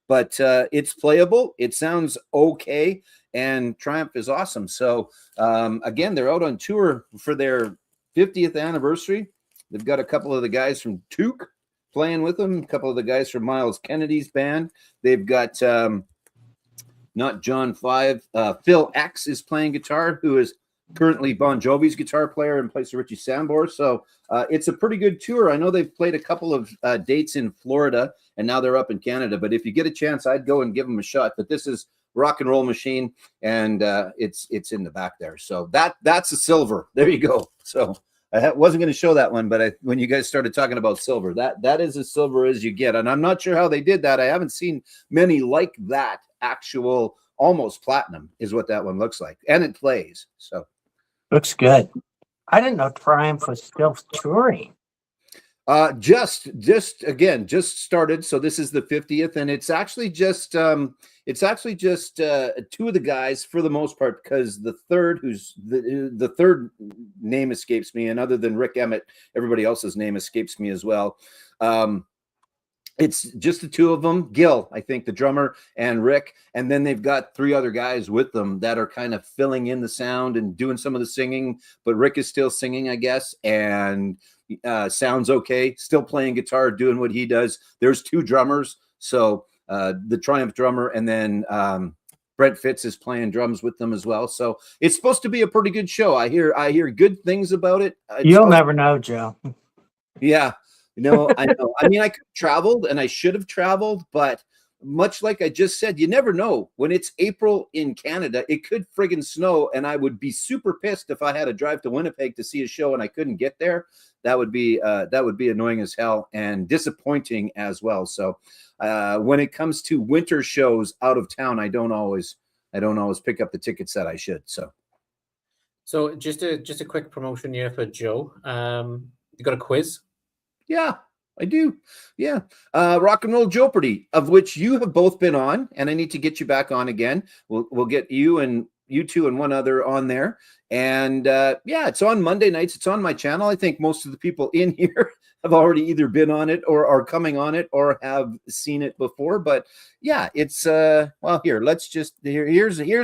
but it's playable. It sounds okay. And Triumph is awesome. So again, they're out on tour for their 50th anniversary. They've got a couple of the guys from Took playing with them, a couple of the guys from Miles Kennedy's band. They've got not John 5. Phil X is playing guitar, who is currently Bon Jovi's guitar player in place of Richie Sambor. So it's a pretty good tour. I know they've played a couple of dates in Florida, and now they're up in Canada. But if you get a chance, I'd go and give them a shot. But this is Rock and Roll Machine, and it's in the back there. So that's a silver. There you go. So I wasn't going to show that one, but when you guys started talking about silver, that is as silver as you get. And I'm not sure how they did that. I haven't seen many like that. Actual almost platinum is what that one looks like, and it plays. So looks good. I didn't know Triumph was still touring. Just started. So this is the 50th, and it's actually just two of the guys for the most part, because the third, who's the third name escapes me, and other than Rick Emmett, everybody else's name escapes me as well. It's just the two of them, Gil, I think, the drummer, and Rick. And then they've got three other guys with them that are kind of filling in the sound and doing some of the singing. But Rick is still singing, I guess, and sounds okay, still playing guitar, doing what he does. There's two drummers. So the Triumph drummer, and then Brent Fitz is playing drums with them as well. So it's supposed to be a pretty good show. I hear good things about it. You'll never know, Joe. Yeah. No, I know. I mean, I could have traveled, and I should have traveled, but much like I just said, you never know. When it's April in Canada, it could friggin' snow, and I would be super pissed if I had to drive to Winnipeg to see a show and I couldn't get there. That would be annoying as hell and disappointing as well. So when it comes to winter shows out of town, I don't always pick up the tickets that I should. So just a quick promotion here for Joe. You got a quiz? Yeah, I do. Yeah. Rock and Roll Jeopardy, of which you have both been on, and I need to get you back on again. We'll get you two and one other on there. And yeah, it's on Monday nights. It's on my channel. I think most of the people in here have already either been on it or are coming on it or have seen it before. But yeah, it's well, here's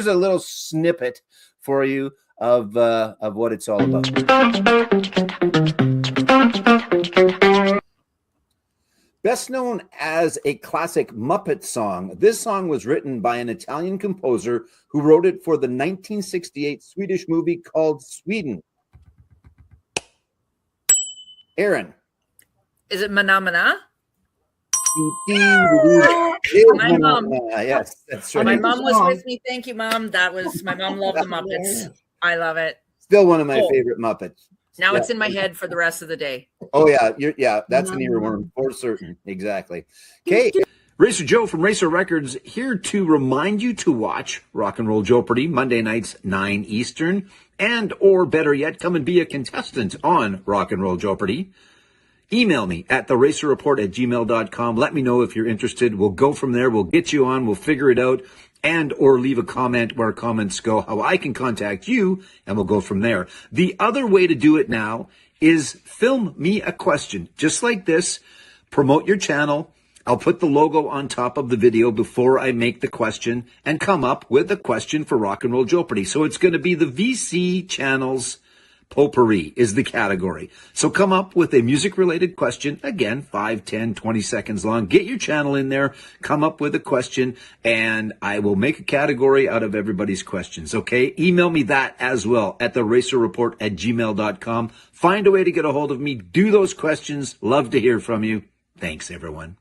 a little snippet for you of what it's all about. Best known as a classic Muppet song, this song was written by an Italian composer who wrote it for the 1968 Swedish movie called Sweden. Aaron. Is it Mana Mana? My mom. Yes, that's right. My mom was with me. Thank you, Mom. My mom loved the Muppets. I love it. Still one of my favorite Muppets. Now it's in my head for the rest of the day. Oh yeah, that's an earworm for certain. Exactly. Okay. Racer Joe from Racer Records here to remind you to watch Rock and Roll Jeopardy Monday nights 9 Eastern, and or better yet, come and be a contestant on Rock and Roll Jeopardy. Email me at theracerreport@gmail.com. Let me know if you're interested. We'll go from there. We'll get you on. We'll figure it out. And or leave a comment where comments go, how I can contact you, and we'll go from there. The other way to do it now is film me a question just like this. Promote your channel. I'll put the logo on top of the video before I make the question and come up with a question for Rock and Roll Jeopardy. So it's going to be the VC channel's potpourri is the category. So come up with a music-related question. Again, 5, 10, 20 seconds long. Get your channel in there. Come up with a question, and I will make a category out of everybody's questions, okay? Email me that as well at theracerreport@gmail.com. Find a way to get a hold of me. Do those questions. Love to hear from you. Thanks, everyone.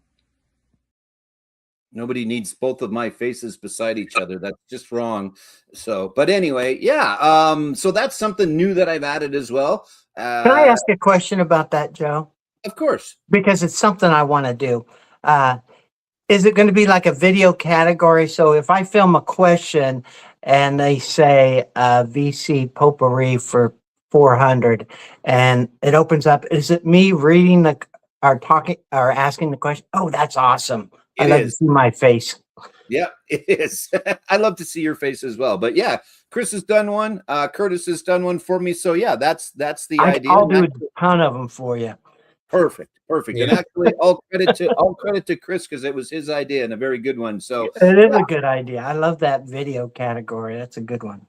Nobody needs both of my faces beside each other. That's just wrong. So, but anyway, yeah. So that's something new that I've added as well. Can I ask a question about that, Joe? Of course. Because it's something I want to do. Is it going to be like a video category? So if I film a question and they say VC potpourri for 400 and it opens up, is it me reading talking or asking the question? Oh, that's awesome. I love to see my face. Yeah, it is. I love to see your face as well. But yeah, Chris has done one. Curtis has done one for me. So yeah, that's the idea. I'll do a ton of them for you. Perfect. Yeah. And actually, all credit to Chris, because it was his idea and a very good one. So it is a good idea. I love that video category. That's a good one.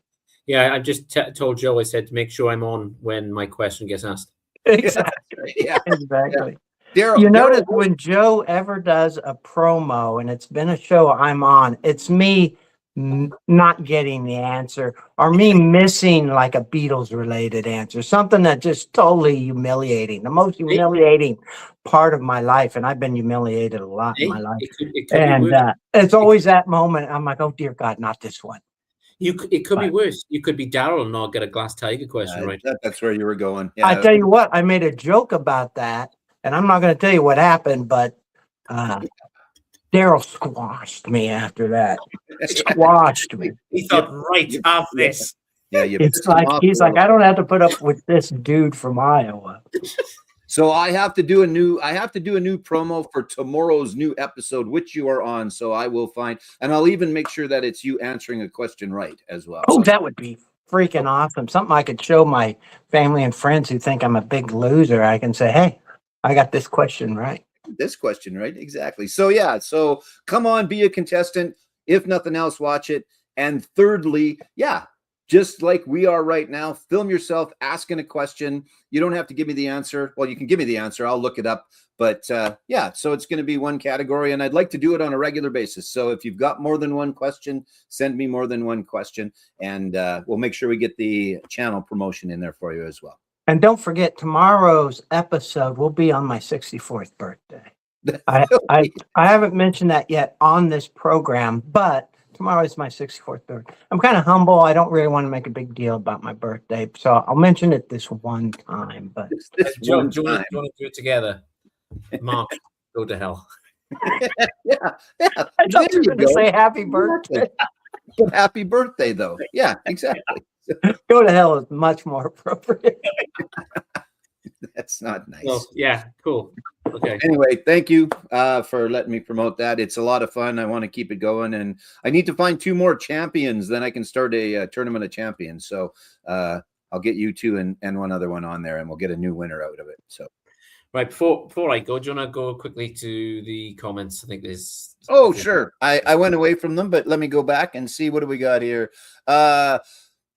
Yeah, I just told Joe. I said to make sure I'm on when my question gets asked. Exactly. Yeah, exactly. Yeah. Daryl, you notice when Joe ever does a promo, and it's been a show I'm on, it's me not getting the answer, or me missing like a Beatles related answer, something that just totally humiliating, the most humiliating part of my life. And I've been humiliated a lot in my life. It could And be worse. it's always that moment. I'm like, oh dear God, not this one. It could be worse. You could be Daryl and not get a Glass Tiger question right. That's where you were going. Yeah. I tell you what, I made a joke about that, and I'm not going to tell you what happened, but Daryl squashed me after that. Squashed me. He thought, right, have this. Yeah, It's like he's like, I don't have to put up with this dude from Iowa. So I have to do a new promo for tomorrow's new episode, which you are on. So I will find, and I'll even make sure that it's you answering a question right as well. Oh, that would be freaking awesome. Something I could show my family and friends who think I'm a big loser. I can say, hey, I got this question right. This question right. Exactly. So yeah. So come on, be a contestant. If nothing else, watch it. And thirdly, yeah, just like we are right now, film yourself asking a question. You don't have to give me the answer. Well, you can give me the answer. I'll look it up. But yeah, so it's going to be one category, and I'd like to do it on a regular basis. So if you've got more than one question, send me more than one question, and we'll make sure we get the channel promotion in there for you as well. And don't forget, tomorrow's episode will be on my 64th birthday. I haven't mentioned that yet on this program, but tomorrow is my 64th birthday. I'm kind of humble. I don't really want to make a big deal about my birthday, so I'll mention it this one time. But do you want to do it together? Mark, go to hell. yeah. I thought you were going to say happy birthday. Happy birthday, though. Yeah, exactly. Go to hell is much more appropriate. That's not nice. Well, yeah, cool. Okay. Anyway, thank you for letting me promote that. It's a lot of fun. I want to keep it going, and I need to find 2 more champions. Then I can start a tournament of champions. So I'll get you 2 and one other one on there, and we'll get a new winner out of it. So. Right, before I go, do you want to go quickly to the comments? I think there's... Oh, sure. I went away from them, but let me go back and see what do we got here.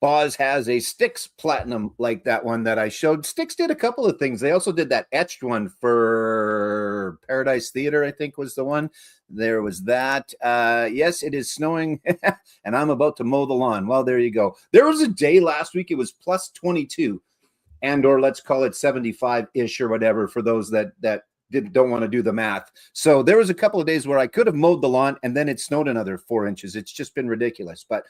Boz has a Styx Platinum like that one that I showed. Styx did a couple of things. They also did that etched one for Paradise Theater, I think was the one. There was that. Yes, it is snowing, and I'm about to mow the lawn. Well, there you go. There was a day last week. It was plus 22. And or let's call it 75-ish or whatever for those that don't want to do the math. So there was a couple of days where I could have mowed the lawn, and then it snowed another 4 inches. It's just been ridiculous. But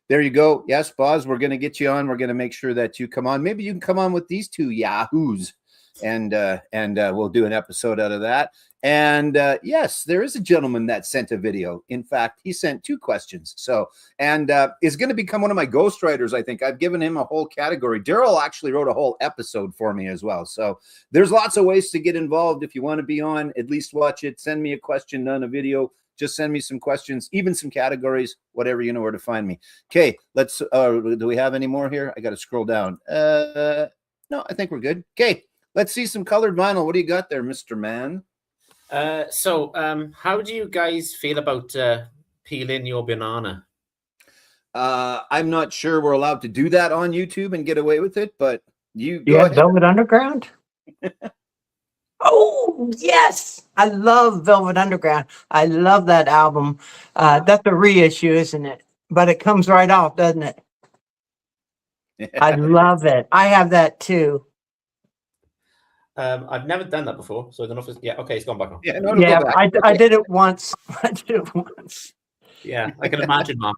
there you go. Yes, Boz, we're going to get you on. We're going to make sure that you come on. Maybe you can come on with these 2 yahoos, and we'll do an episode out of that. And yes, there is a gentleman that sent a video. In fact, he sent 2 questions. So, and is going to become one of my ghostwriters, I think. I've given him a whole category. Daryl actually wrote a whole episode for me as well. So there's lots of ways to get involved. If you want to be on, at least watch it. Send me a question, not a video. Just send me some questions, even some categories, whatever, you know where to find me. Okay, let's, do we have any more here? I got to scroll down. No, I think we're good. Okay, let's see some colored vinyl. What do you got there, Mr. Man? So how do you guys feel about peeling your banana? I'm not sure we're allowed to do that on YouTube and get away with it, but you go ahead. Velvet Underground? Oh, yes. I love Velvet Underground. I love that album. That's a reissue, isn't it? But it comes right off, doesn't it? I love it. I have that too. I've never done that before, so I don't know if it's... Yeah, okay, it's gone back on. Yeah, I did it once. I did it once. Yeah, I can imagine, Mark.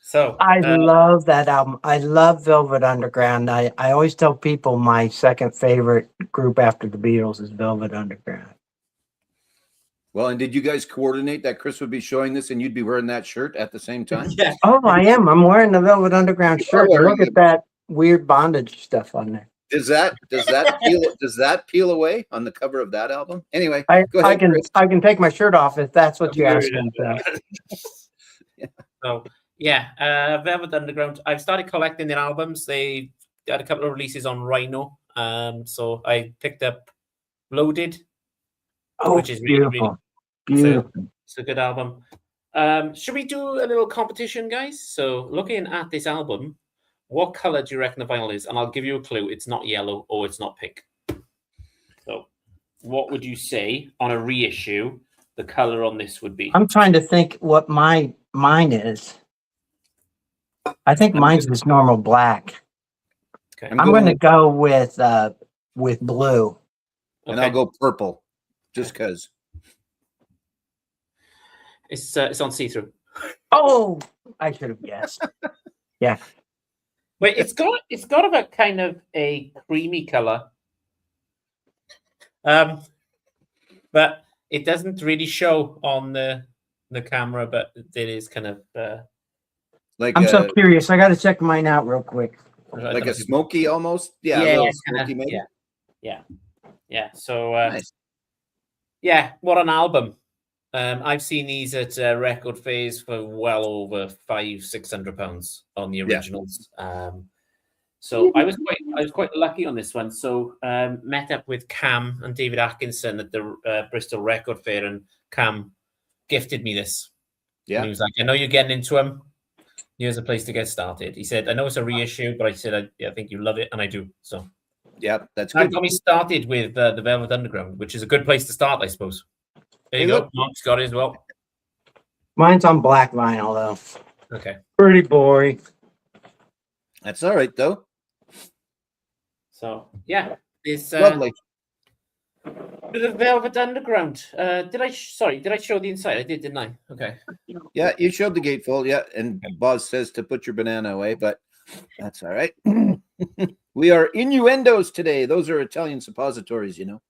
So I love that album. I love Velvet Underground. I always tell people my second favorite group after the Beatles is Velvet Underground. Well, and did you guys coordinate that Chris would be showing this and you'd be wearing that shirt at the same time? Yeah. Oh, I am. I'm wearing the Velvet Underground shirt. Look at that weird bondage stuff on there. Does that peel away on the cover of that album? Anyway, go ahead, I can take my shirt off if that's what you're asking. So yeah, Velvet Underground. I've started collecting their albums. They had a couple of releases on Rhino. So I picked up Loaded, which is beautiful. Beautiful. So it's a good album. Should we do a little competition, guys? So looking at this album, what color do you reckon the vinyl is? And I'll give you a clue. It's not yellow or it's not pink. So what would you say on a reissue? the color on this would be. I'm trying to think what mine is. I think mine's just normal black. Okay. I'm going to go with blue. And I'll go purple, just because. It's on see-through. Oh, I should have guessed. Yeah. Wait, it's got a kind of a creamy color. But it doesn't really show on the camera, but it is kind of like I'm so curious. I got to check mine out real quick. Like a smoky almost. Yeah, yeah, smoky maybe. Yeah. So Nice. yeah, what an album. I've seen these at Record Phase for well over £500-600 on the originals. So I was quite lucky on this one. So met up with Cam and David Atkinson at the Bristol Record Fair, and Cam gifted me this. Yeah, and he was like, "I know you're getting into them. Here's a place to get started." He said, "I know it's a reissue, but I said I think you love it, and I do." So yeah, that's that good. got me started with the Velvet Underground, which is a good place to start, I suppose. There you go. Mark's got it as well. Mine's on black vinyl though. Okay. Pretty boring. That's all right though. So yeah, it's Lovely. the Velvet Underground. Did I show the inside? I did, didn't I? Okay. Yeah, you showed the gatefold. Yeah, and Boz says to put your banana away, but that's all right. We are innuendos today. Those are Italian suppositories, you know.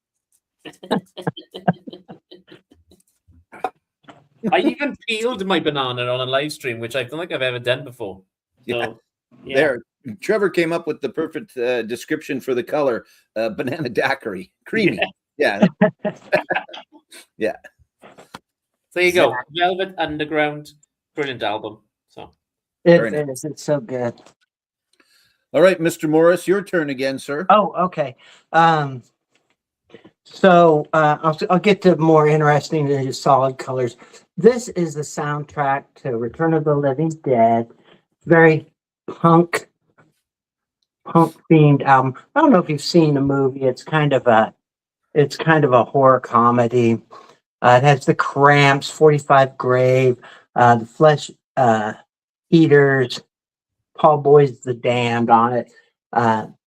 I even peeled my banana on a live stream, which I don't think I've ever done before. So, yeah. There, Trevor came up with the perfect description for the color: banana daiquiri, creamy. Yeah. Yeah. So there you go, Velvet Underground, brilliant album. So It is. It's so good. All right, Mr. Morris, your turn again, sir. Oh, okay. So I'll get to more interesting than just solid colors. This is the soundtrack to Return of the Living Dead. Very punk themed album. I don't know if you've seen the movie. It's kind of a horror comedy. It has the Cramps, 45 Grave, the Flesh Eaters, Paul Boy's The Damned on it.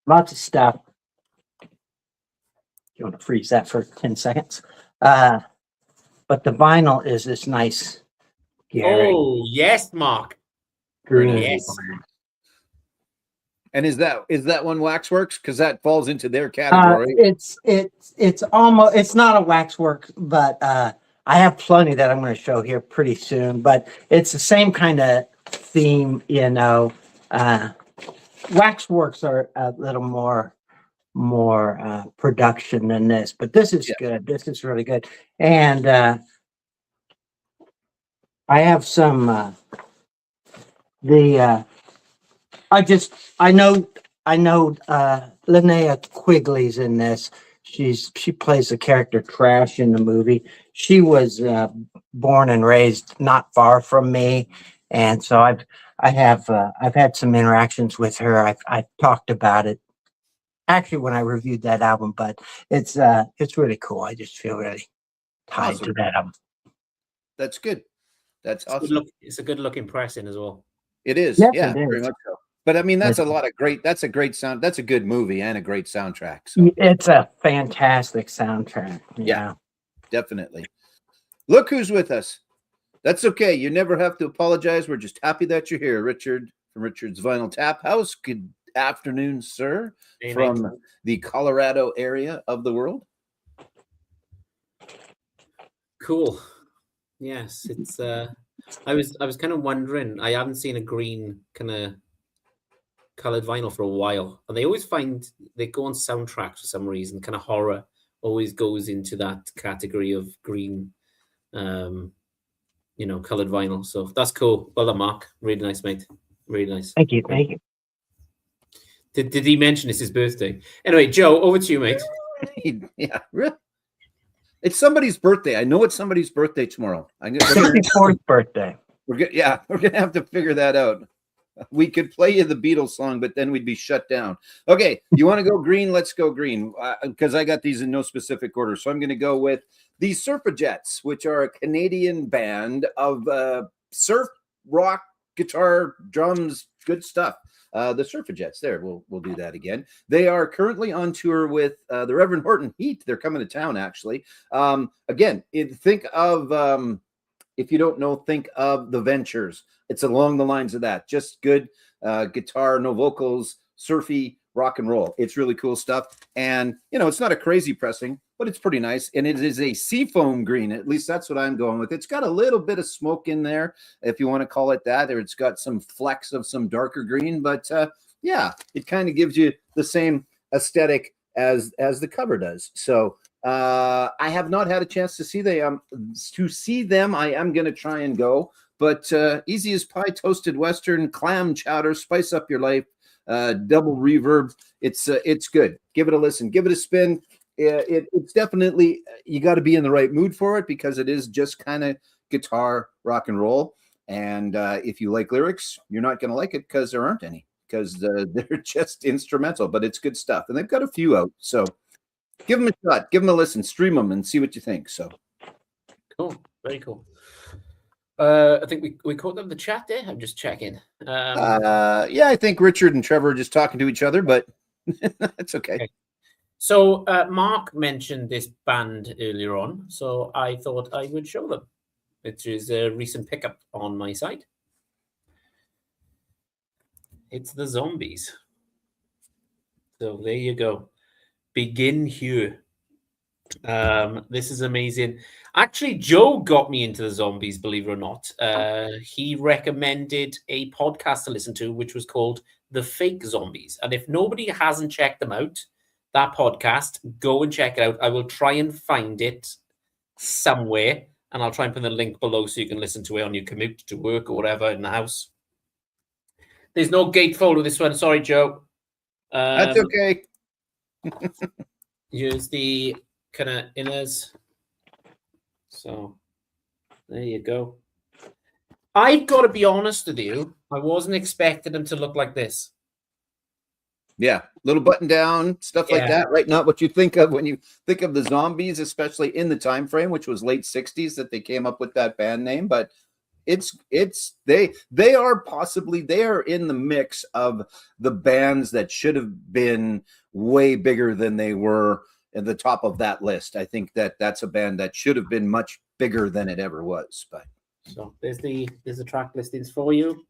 Lots of stuff. You want to freeze that for 10 seconds. But the vinyl is this nice Gary oh yes, Mark. green. Yes. And is that one Waxworks? Because that falls into their category. It's almost, it's not a waxwork, but I have plenty that I'm going to show here pretty soon. But it's the same kind of theme, you know. Waxworks are a little more production than this, but this is good. This is really good. And I have some I know Linnea Quigley's in this. She plays the character Trash in the movie. She was born and raised not far from me, and so I've had some interactions with her. I've talked about it actually when I reviewed that album, but it's really cool. I just feel really tied to that album. That's good. That's awesome. It's a good looking pressing as well. It is. Yes, Yeah, it is. very much so. But I mean, that's a great sound. That's a good movie and a great soundtrack. So. It's a fantastic soundtrack. Yeah, definitely. Look who's with us. That's okay. You never have to apologize. We're just happy that you're here, Richard from Richard's Vinyl Tap House. Good afternoon, sir, from the Colorado area of the world. Cool. Yes, it's. I was kind of wondering. I haven't seen a green kind of colored vinyl for a while, and they always they go on soundtracks for some reason. Kind of horror always goes into that category of green, colored vinyl. So that's cool. Well done, Mark. Really nice, mate. Really nice. Thank you. Thank you. Did he mention it's his birthday? Anyway, Joe, over to you, mate. Yeah, really. It's somebody's birthday. I know it's somebody's birthday tomorrow. 64th birthday. We're gonna have to figure that out. We could play you the Beatles song, but then we'd be shut down. Okay, you want to go green? Let's go green because I got these in no specific order. So I'm going to go with the Surfajettes, which are a Canadian band of surf rock, guitar, drums, good stuff. The Surfajettes. There, we'll do that again. They are currently on tour with the Reverend Horton Heat. They're coming to town, actually. Again, think of if you don't know, think of the Ventures. It's along the lines of that. Just good guitar, no vocals, surfy rock and roll. It's really cool stuff. And it's not a crazy pressing, but it's pretty nice. And it is a seafoam green. At least that's what I'm going with. It's got a little bit of smoke in there, if you want to call it that, or it's got some flecks of some darker green. But yeah, it kind of gives you the same aesthetic as the cover does. So I have not had a chance to see them. I am going to try and go. But easy as pie, toasted Western, clam chowder, spice up your life. Double reverb. It's good. Give it a listen. Give it a spin. It's definitely, you got to be in the right mood for it, because it is just kind of guitar rock and roll. And if you like lyrics, you're not going to like it because there aren't any, because they're just instrumental, but it's good stuff. And they've got a few out. So give them a shot, give them a listen, stream them and see what you think. So cool. Very cool. I think we caught them in the chat there. I'm just checking. Yeah, I think Richard and Trevor are just talking to each other, but it's okay. So Mark mentioned this band earlier on, so I thought I would show them, which is a recent pickup on my site. It's the Zombies. So there you go. Begin Here. This is amazing. Actually, Joe got me into the Zombies, believe it or not. He recommended a podcast to listen to, which was called The Fake Zombies. And if nobody hasn't checked them out, that podcast, go and check it out. I will try and find it somewhere, and I'll try and put the link below so you can listen to it on your commute to work or whatever in the house. There's no gatefold with this one. Sorry, Joe. That's okay. Here's the kind of inners. So there you go. I've got to be honest with you. I wasn't expecting them to look like this. Yeah, little button down, stuff like that, right? Not what you think of when you think of the Zombies, especially in the time frame, which was late 60s that they came up with that band name. But they are in the mix of the bands that should have been way bigger than they were at the top of that list. I think that's a band that should have been much bigger than it ever was. But so there's the track listings for you.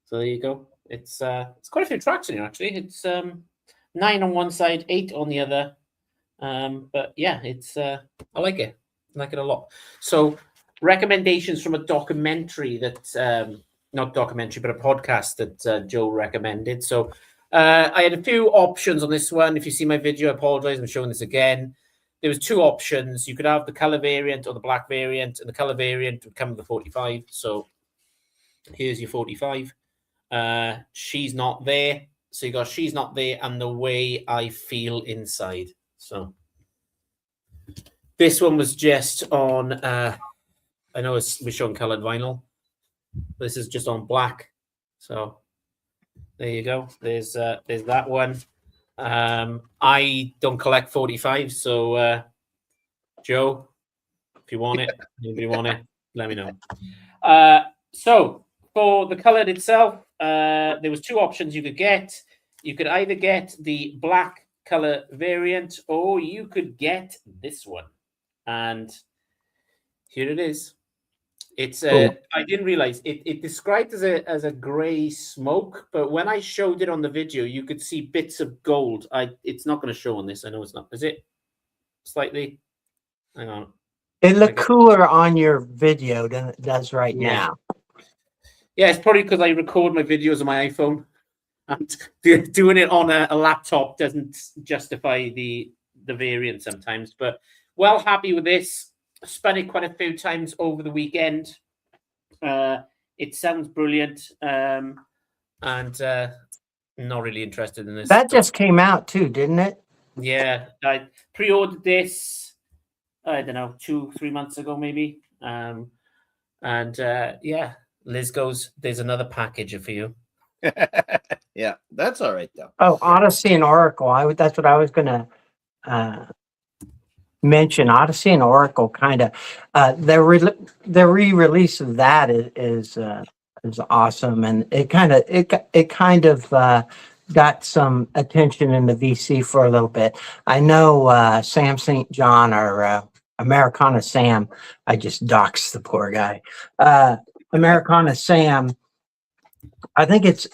So there you go. It's quite a few tracks in here, actually. It's 9 on one side, 8 on the other. But yeah, it's I like it. I like it a lot. So recommendations from a documentary that not documentary, but a podcast that Joe recommended. So I had a few options on this one. If you see my video, I apologize. I'm showing this again. There was 2 options. You could have the color variant or the black variant, and the color variant would come with the 45. So here's your 45. She's Not There. So you got She's Not There and The Way I Feel Inside. So this one was just on I know we're showing colored vinyl. This is just on black. So there you go. There's that one. I don't collect 45, so Joe, if you want it, anybody want it, let me know. So for the colored itself, there was 2 options you could get. You could either get the black color variant, or you could get this one. And here it is. It's I didn't realize it described as a gray smoke, but when I showed it on the video, you could see bits of gold. It's not going to show on this. I know it's not. Is it slightly? Hang on. It looked cooler on your video than it does right now. Yeah, it's probably because I record my videos on my iPhone, and doing it on a laptop doesn't justify the variant sometimes. But well, happy with this. Spun it quite a few times over the weekend. It sounds brilliant, and not really interested in this. That just came out too, didn't it? Yeah, I pre-ordered this. I don't know, 2-3 months ago, maybe. Yeah, Liz goes, "There's another package for you." Yeah, that's all right though. Oh, Odyssey and Oracle. That's what I was gonna mention Odyssey and Oracle. Kind of, the re-release of that is awesome, and it kind of got some attention in the VC for a little bit. I know Sam St. John or Americana Sam. I just doxed the poor guy. Americana Sam. I think it's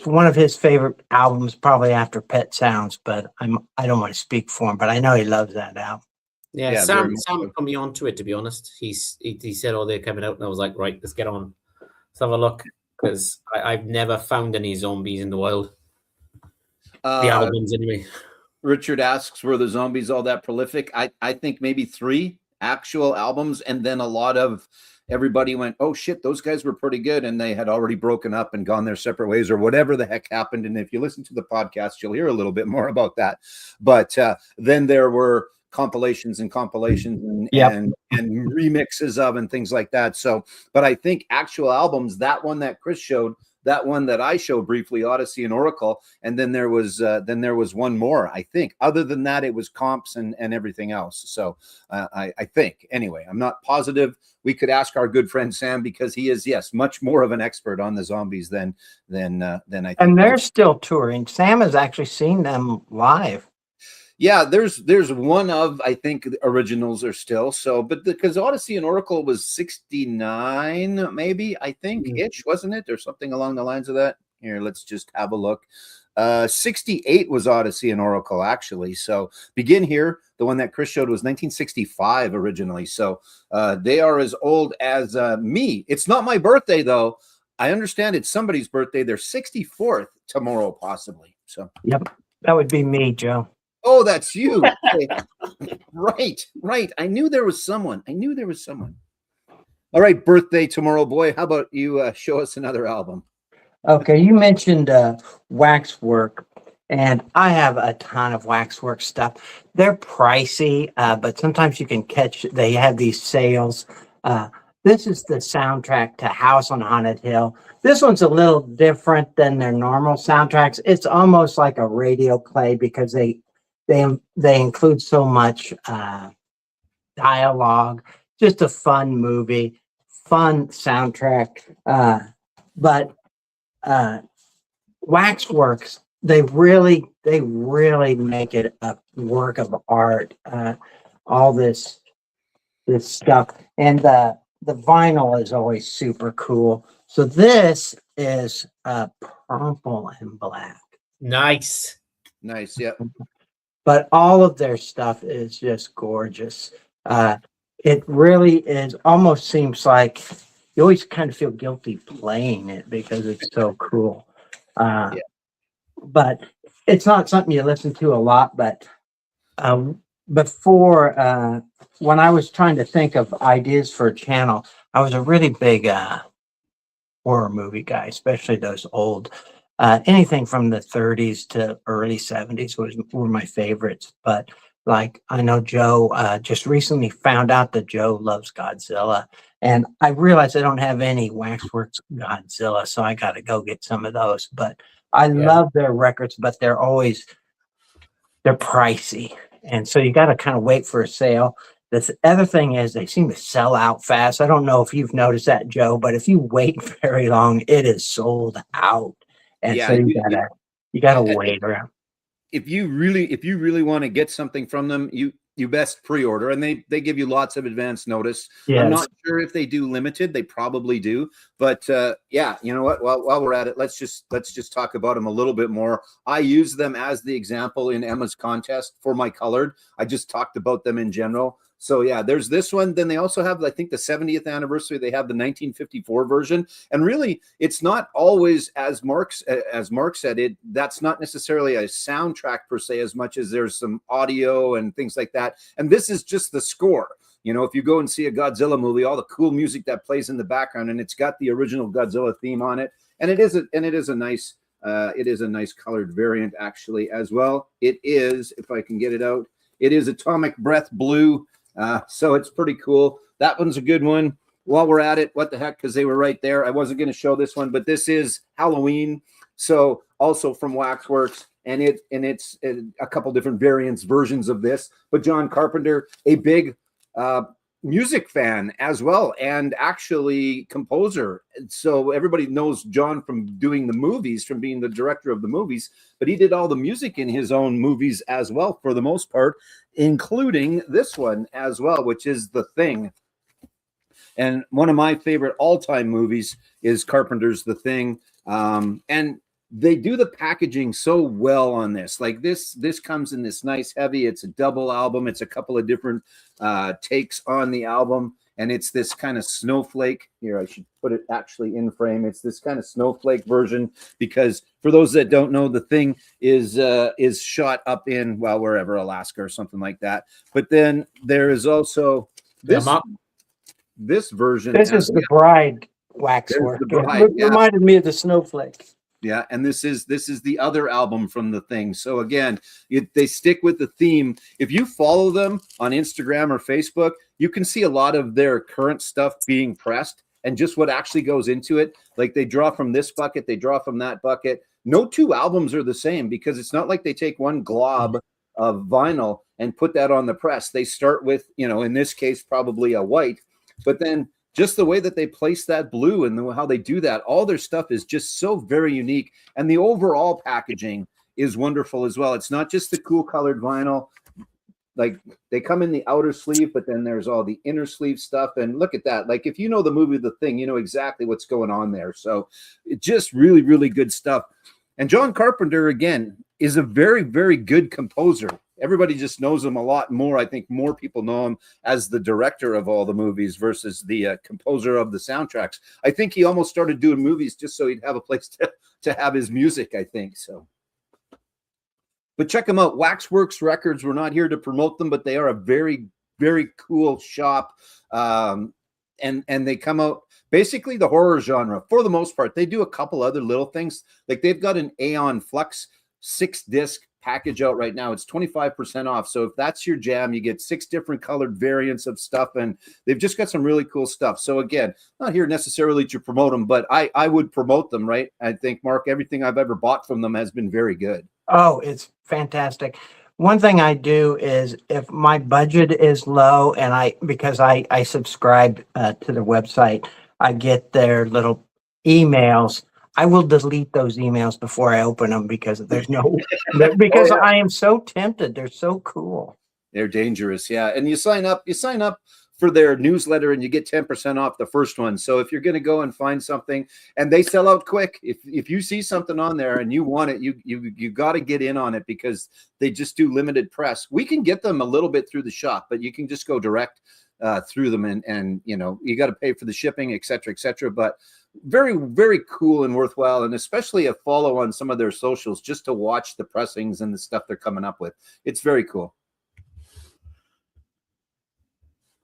one of his favorite albums, probably after Pet Sounds. But I don't want to speak for him, but I know he loves that album. Yeah, Sam put me onto it, to be honest. He said, "Oh, they're coming out," and I was like, "Right, let's get on. Let's have a look," because I've never found any zombies in the wild. The albums, anyway. Richard asks, were the zombies all that prolific? I think maybe 3 actual albums, and then a lot of everybody went, oh shit, those guys were pretty good, and they had already broken up and gone their separate ways or whatever the heck happened. And if you listen to the podcast, you'll hear a little bit more about that. But then there were compilations and remixes of and things like that. So, but I think actual albums, that one that Chris showed, that one that I showed briefly, Odyssey and Oracle, and then there was one more, I think. Other than that, it was comps and everything else. So I think, anyway, I'm not positive. We could ask our good friend Sam, because he is, yes, much more of an expert on the zombies than I think. And they're still touring. Sam has actually seen them live. Yeah, there's one of, I think, the originals are still so, but because Odyssey and Oracle was 69, maybe, I think, ish, wasn't it? Or something along the lines of that. Here, let's just have a look. 68 was Odyssey and Oracle, actually. So Begin Here, the one that Chris showed, was 1965 originally. So they are as old as me. It's not my birthday, though. I understand it's somebody's birthday. They're 64th tomorrow, possibly. So yep, that would be me, Joe. Oh, that's you. Okay. Right. I knew there was someone. All right, birthday tomorrow, boy. How about you show us another album? Okay, you mentioned Waxwork, and I have a ton of Waxwork stuff. They're pricey, but sometimes you can catch. They have these sales. This is the soundtrack to House on Haunted Hill. This one's a little different than their normal soundtracks. It's almost like a radio play because they include so much dialogue. Just a fun movie, fun soundtrack. But Waxworks, they really make it a work of art. All this stuff, and the vinyl is always super cool. So this is purple and black. Nice. Yep. But all of their stuff is just gorgeous. It really is. Almost seems like you always kind of feel guilty playing it because it's so cool. But it's not something you listen to a lot. But before, when I was trying to think of ideas for a channel, I was a really big horror movie guy, especially those old. Anything from the 30s to early 70s were my favorites. But like, I know Joe just recently found out that Joe loves Godzilla, and I realized I don't have any Waxworks Godzilla, so I got to go get some of those. But I love their records, but they're pricey, and so you got to kind of wait for a sale. The other thing is they seem to sell out fast. I don't know if you've noticed that, Joe, but if you wait very long, it is sold out. And so you gotta wait around. If you really want to get something from them, you best pre-order, and they give you lots of advance notice. Yes. I'm not sure if they do limited. They probably do, but yeah, you know what? While we're at it, let's just talk about them a little bit more. I use them as the example in Emma's contest for my colored. I just talked about them in general. So yeah, there's this one. Then they also have, I think, the 70th anniversary. They have the 1954 version, and really, it's not always as Mark said it. That's not necessarily a soundtrack per se, as much as there's some audio and things like that. And this is just the score. You know, if you go and see a Godzilla movie, all the cool music that plays in the background, and it's got the original Godzilla theme on it, and it is a nice colored variant actually as well. It is, if I can get it out, it is Atomic Breath Blue. So it's pretty cool. That one's a good one. While we're at it, what the heck, because they were right there. I wasn't going to show this one, but this is Halloween. So also from Waxworks, and it's a couple different versions of this. But John Carpenter, a big music fan as well, and actually composer. So everybody knows John from doing the movies, from being the director of the movies, but he did all the music in his own movies as well, for the most part, including this one as well, which is The Thing. And one of my favorite all-time movies is Carpenter's The Thing. And they do the packaging so well on this. Like this comes in this nice heavy, it's a double album. It's a couple of different takes on the album. And it's this kind of snowflake. Here, I should put it actually in frame. It's this kind of snowflake version, because for those that don't know, The Thing is shot up in, well, wherever, Alaska or something like that. But then there is also this version. This is the bride waxwork. The bride, It reminded me of the snowflake. Yeah, and this is the other album from The Thing. So again, they stick with the theme. If you follow them on Instagram or Facebook, you can see a lot of their current stuff being pressed and just what actually goes into it. Like they draw from this bucket, they draw from that bucket. No two albums are the same, because it's not like they take one glob of vinyl and put that on the press. They start with, in this case, probably a white, but then just the way that they place that blue and how they do that, all their stuff is just so very unique. And the overall packaging is wonderful as well. It's not just the cool colored vinyl. Like they come in the outer sleeve, but then there's all the inner sleeve stuff. And look at that. Like if you know the movie The Thing, you know exactly what's going on there. So it's just really, really good stuff. And John Carpenter, again, is a very, very good composer. Everybody just knows him a lot more. I think more people know him as the director of all the movies versus the composer of the soundtracks. I think he almost started doing movies just so he'd have a place to have his music, I think. So, but check them out. Waxworks Records. We're not here to promote them, but they are a very, very cool shop. And they come out basically the horror genre for the most part. They do a couple other little things. Like they've got an Aeon Flux 6-disc package out right now. It's 25% off. So if that's your jam, you get 6 different colored variants of stuff, and they've just got some really cool stuff. So again, not here necessarily to promote them, but I would promote them, right? I think, Mark, everything I've ever bought from them has been very good. Oh, it's fantastic. One thing I do is if my budget is low, and because I subscribe to their website, I get their little emails. I will delete those emails before I open them, because because Oh, yeah. I am so tempted. They're so cool. They're dangerous. Yeah. And you sign up for their newsletter and you get 10% off the first one. So if you're going to go and find something, and they sell out quick, if you see something on there and you want it, you got to get in on it, because they just do limited press. We can get them a little bit through the shop, but you can just go direct through them, and you got to pay for the shipping, et cetera, but very, very cool and worthwhile, and especially a follow on some of their socials just to watch the pressings and the stuff they're coming up with. It's very cool.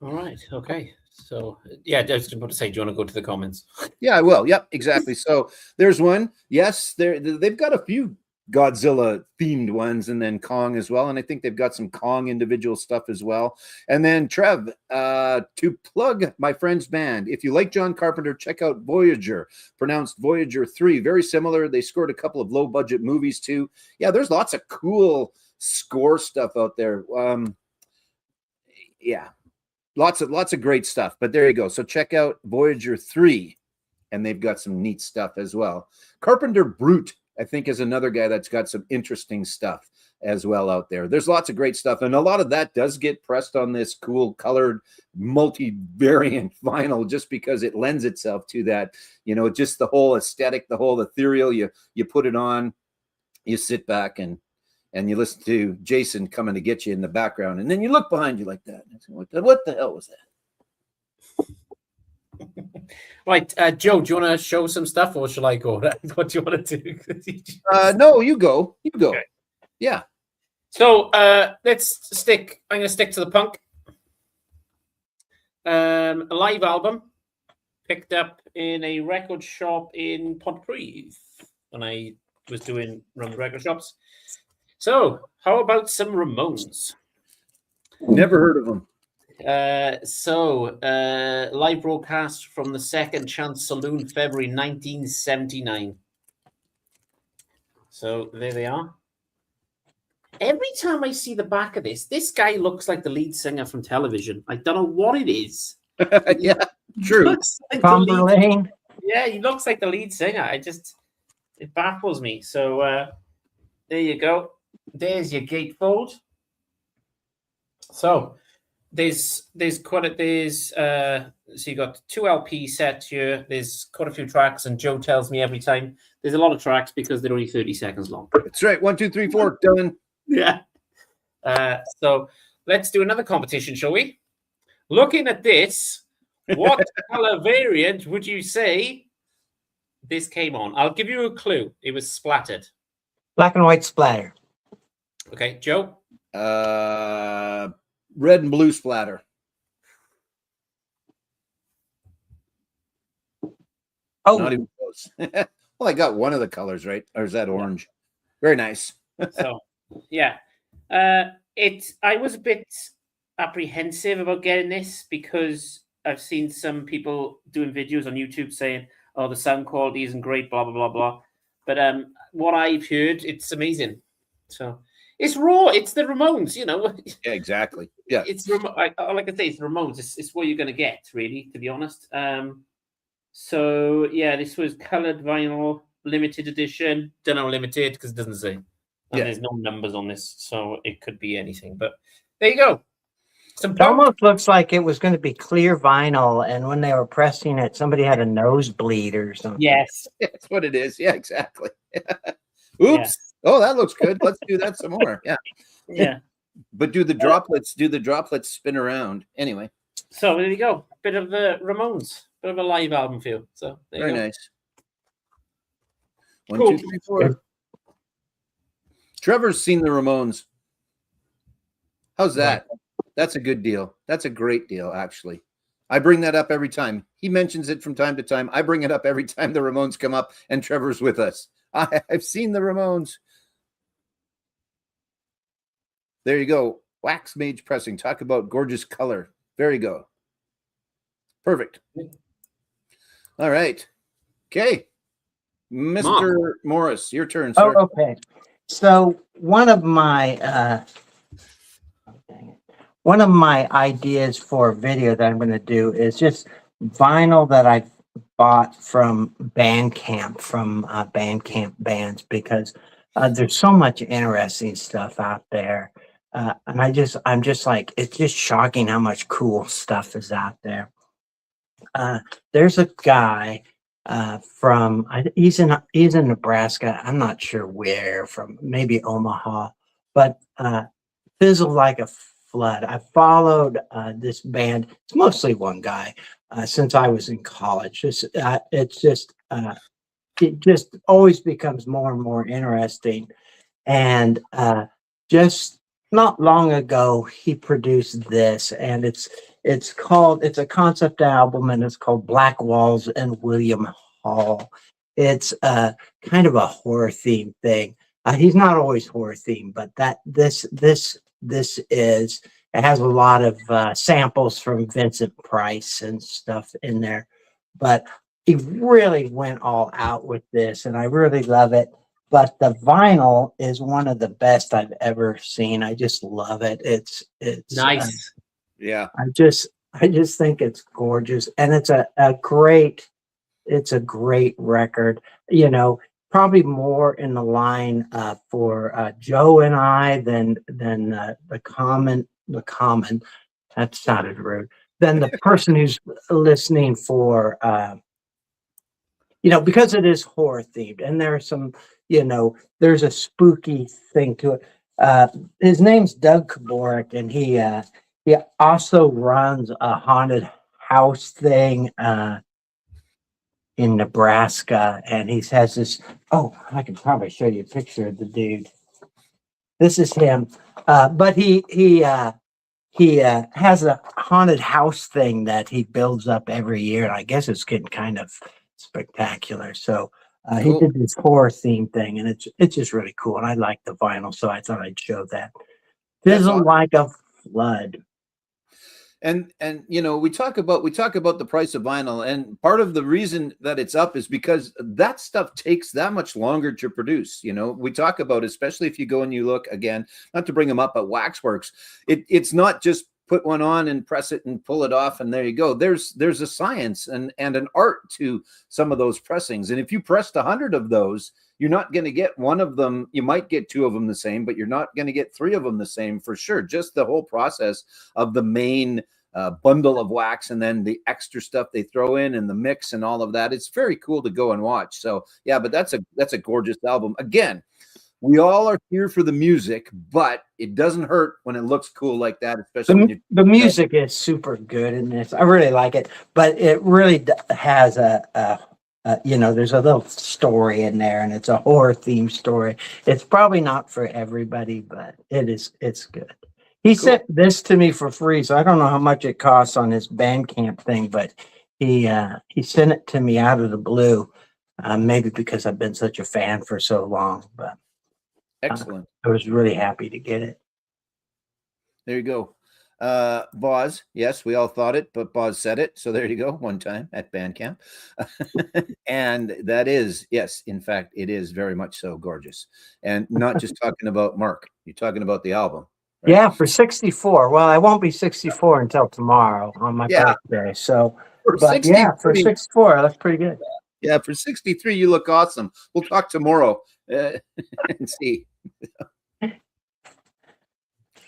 All right. Okay. So yeah, I was about to say, do you want to go to the comments? Yeah, I will. Yep, exactly. So there's one. Yes, they've got a few Godzilla themed ones, and then Kong as well. And I think they've got some Kong individual stuff as well. And then Trev, to plug my friend's band, if you like John Carpenter, check out Voyager, pronounced Voyager 3. Very similar. They scored a couple of low budget movies too. Yeah, there's lots of cool score stuff out there. Yeah, lots of great stuff. But there you go. So check out Voyager 3, and they've got some neat stuff as well. Carpenter Brute, I think, is another guy that's got some interesting stuff as well out there. There's lots of great stuff, and a lot of that does get pressed on this cool colored multi-variant vinyl, just because it lends itself to that, just the whole aesthetic, the whole ethereal. You put it on, you sit back and you listen to Jason coming to get you in the background, and then you look behind you like that. What the hell was that? Right, Joe, do you want to show some stuff, or shall I go? What do you want to do? No, you go. Okay. Yeah. So I'm going to stick to the punk. A live album picked up in a record shop in Pontypridd when I was run record shops. So how about some Ramones? Never heard of them. Live broadcast from the Second Chance Saloon, February 1979. So there they are. every time I see the back of this guy looks like the lead singer from television. I don't know what it is. Yeah, He true. looks like the lead- Cumberland. yeah, he looks like the lead singer. It baffles me. So there you go. There's your gatefold. So there's so you got 2 LP set here. There's quite a few tracks, and Joe tells me every time there's a lot of tracks because they're only 30 seconds long. That's right. 1, 2, 3, 4. Done. Yeah. So let's do another competition, shall we? Looking at this, what color variant would you say this came on? I'll give you a clue. It was splattered. Black and white splatter. Okay, Joe? Red and blue splatter. Oh, Not even close. Well, I got one of the colors right. Or is that orange? Very nice. So, yeah. I was a bit apprehensive about getting this because I've seen some people doing videos on YouTube saying, oh, the sound quality isn't great, blah, blah, blah, blah. But what I've heard, it's amazing. So it's raw. It's the Ramones, you know. Yeah, exactly. Yeah. It's like I say, it's the Ramones. It's what you're going to get, really, to be honest. So yeah, this was colored vinyl, limited edition. Don't know limited because it doesn't say. And there's no numbers on this, so it could be anything. But there you go. It almost looks like it was going to be clear vinyl, and when they were pressing it, somebody had a nosebleed or something. Yes, that's what it is. Yeah, exactly. Oops. Yeah. Oh, that looks good. Let's do that some more. Yeah. Yeah. But do the droplets spin around? Anyway. So there you go. Bit of the Ramones. Bit of a live album feel. So very nice. 1, cool. 2, 3, 4. Trevor's seen the Ramones. How's that? That's a good deal. That's a great deal, actually. I bring that up every time. He mentions it from time to time. I bring it up every time the Ramones come up and Trevor's with us. I've seen the Ramones. There you go. Wax Mage pressing. Talk about gorgeous color. There you go. Perfect. All right. Okay. Mr. Morris, your turn, sir. Oh, okay. So one of my ideas for a video that I'm going to do is just vinyl that I bought from Bandcamp, from Bandcamp bands, because there's so much interesting stuff out there. And I'm just like, it's just shocking how much cool stuff is out there. There's a guy he's in Nebraska. I'm not sure where, from maybe Omaha, but Fizzle Like a Flood. I followed this band. It's mostly one guy since I was in college. It just always becomes more and more interesting. And just not long ago, he produced this, and it's a concept album, and it's called Black Walls and William Hall. It's kind of a horror theme thing. He's not always horror themed, but this is. It has a lot of samples from Vincent Price and stuff in there, but he really went all out with this, and I really love it. But the vinyl is one of the best I've ever seen. I just love it. It's nice. Yeah. I just think it's gorgeous, and it's a great record. You know, probably more in the line for Joe and I than the common. That sounded rude. Than the person who's listening for, because it is horror themed, and there's some, there's a spooky thing to it. His name's Doug Kaborik, and he also runs a haunted house thing in Nebraska, and he has this. Oh, I can probably show you a picture of the dude. This is him, but he has a haunted house thing that he builds up every year, and I guess it's getting kind of spectacular. So he did this horror theme thing, and it's just really cool, and I like the vinyl, so I thought I'd show that. Fizzle Like a Flood. And we talk about the price of vinyl, and part of the reason that it's up is because that stuff takes that much longer to produce. We talk about, especially if you go and you look again, not to bring them up, but Waxworks, it's not just put one on and press it and pull it off and there you go. There's a science and an art to some of those pressings, and if you pressed 100 of those, you're not going to get one of them. You might get two of them the same, but you're not going to get three of them the same for sure. Just the whole process of the main bundle of wax and then the extra stuff they throw in and the mix and all of that. It's very cool to go and watch. So yeah, but that's a gorgeous album. Again, we all are here for the music, but it doesn't hurt when it looks cool like that, especially when The music is super good in this. I really like it, but it really has there's a little story in there, and it's a horror themed story. It's probably not for everybody, but it's good. He sent this to me for free, so I don't know how much it costs on his Bandcamp thing, but he sent it to me out of the blue, maybe because I've been such a fan for so long. But excellent. I was really happy to get it. There you go. Boz, yes, we all thought it, but Boz said it. So there you go, one time at Bandcamp. And that is, yes, in fact, it is very much so gorgeous. And not just talking about Mark, you're talking about the album. Right? Yeah, for 64. Well, I won't be 64 until tomorrow on my birthday. So, for 64, that's pretty good. Yeah, for 63, you look awesome. We'll talk tomorrow and see.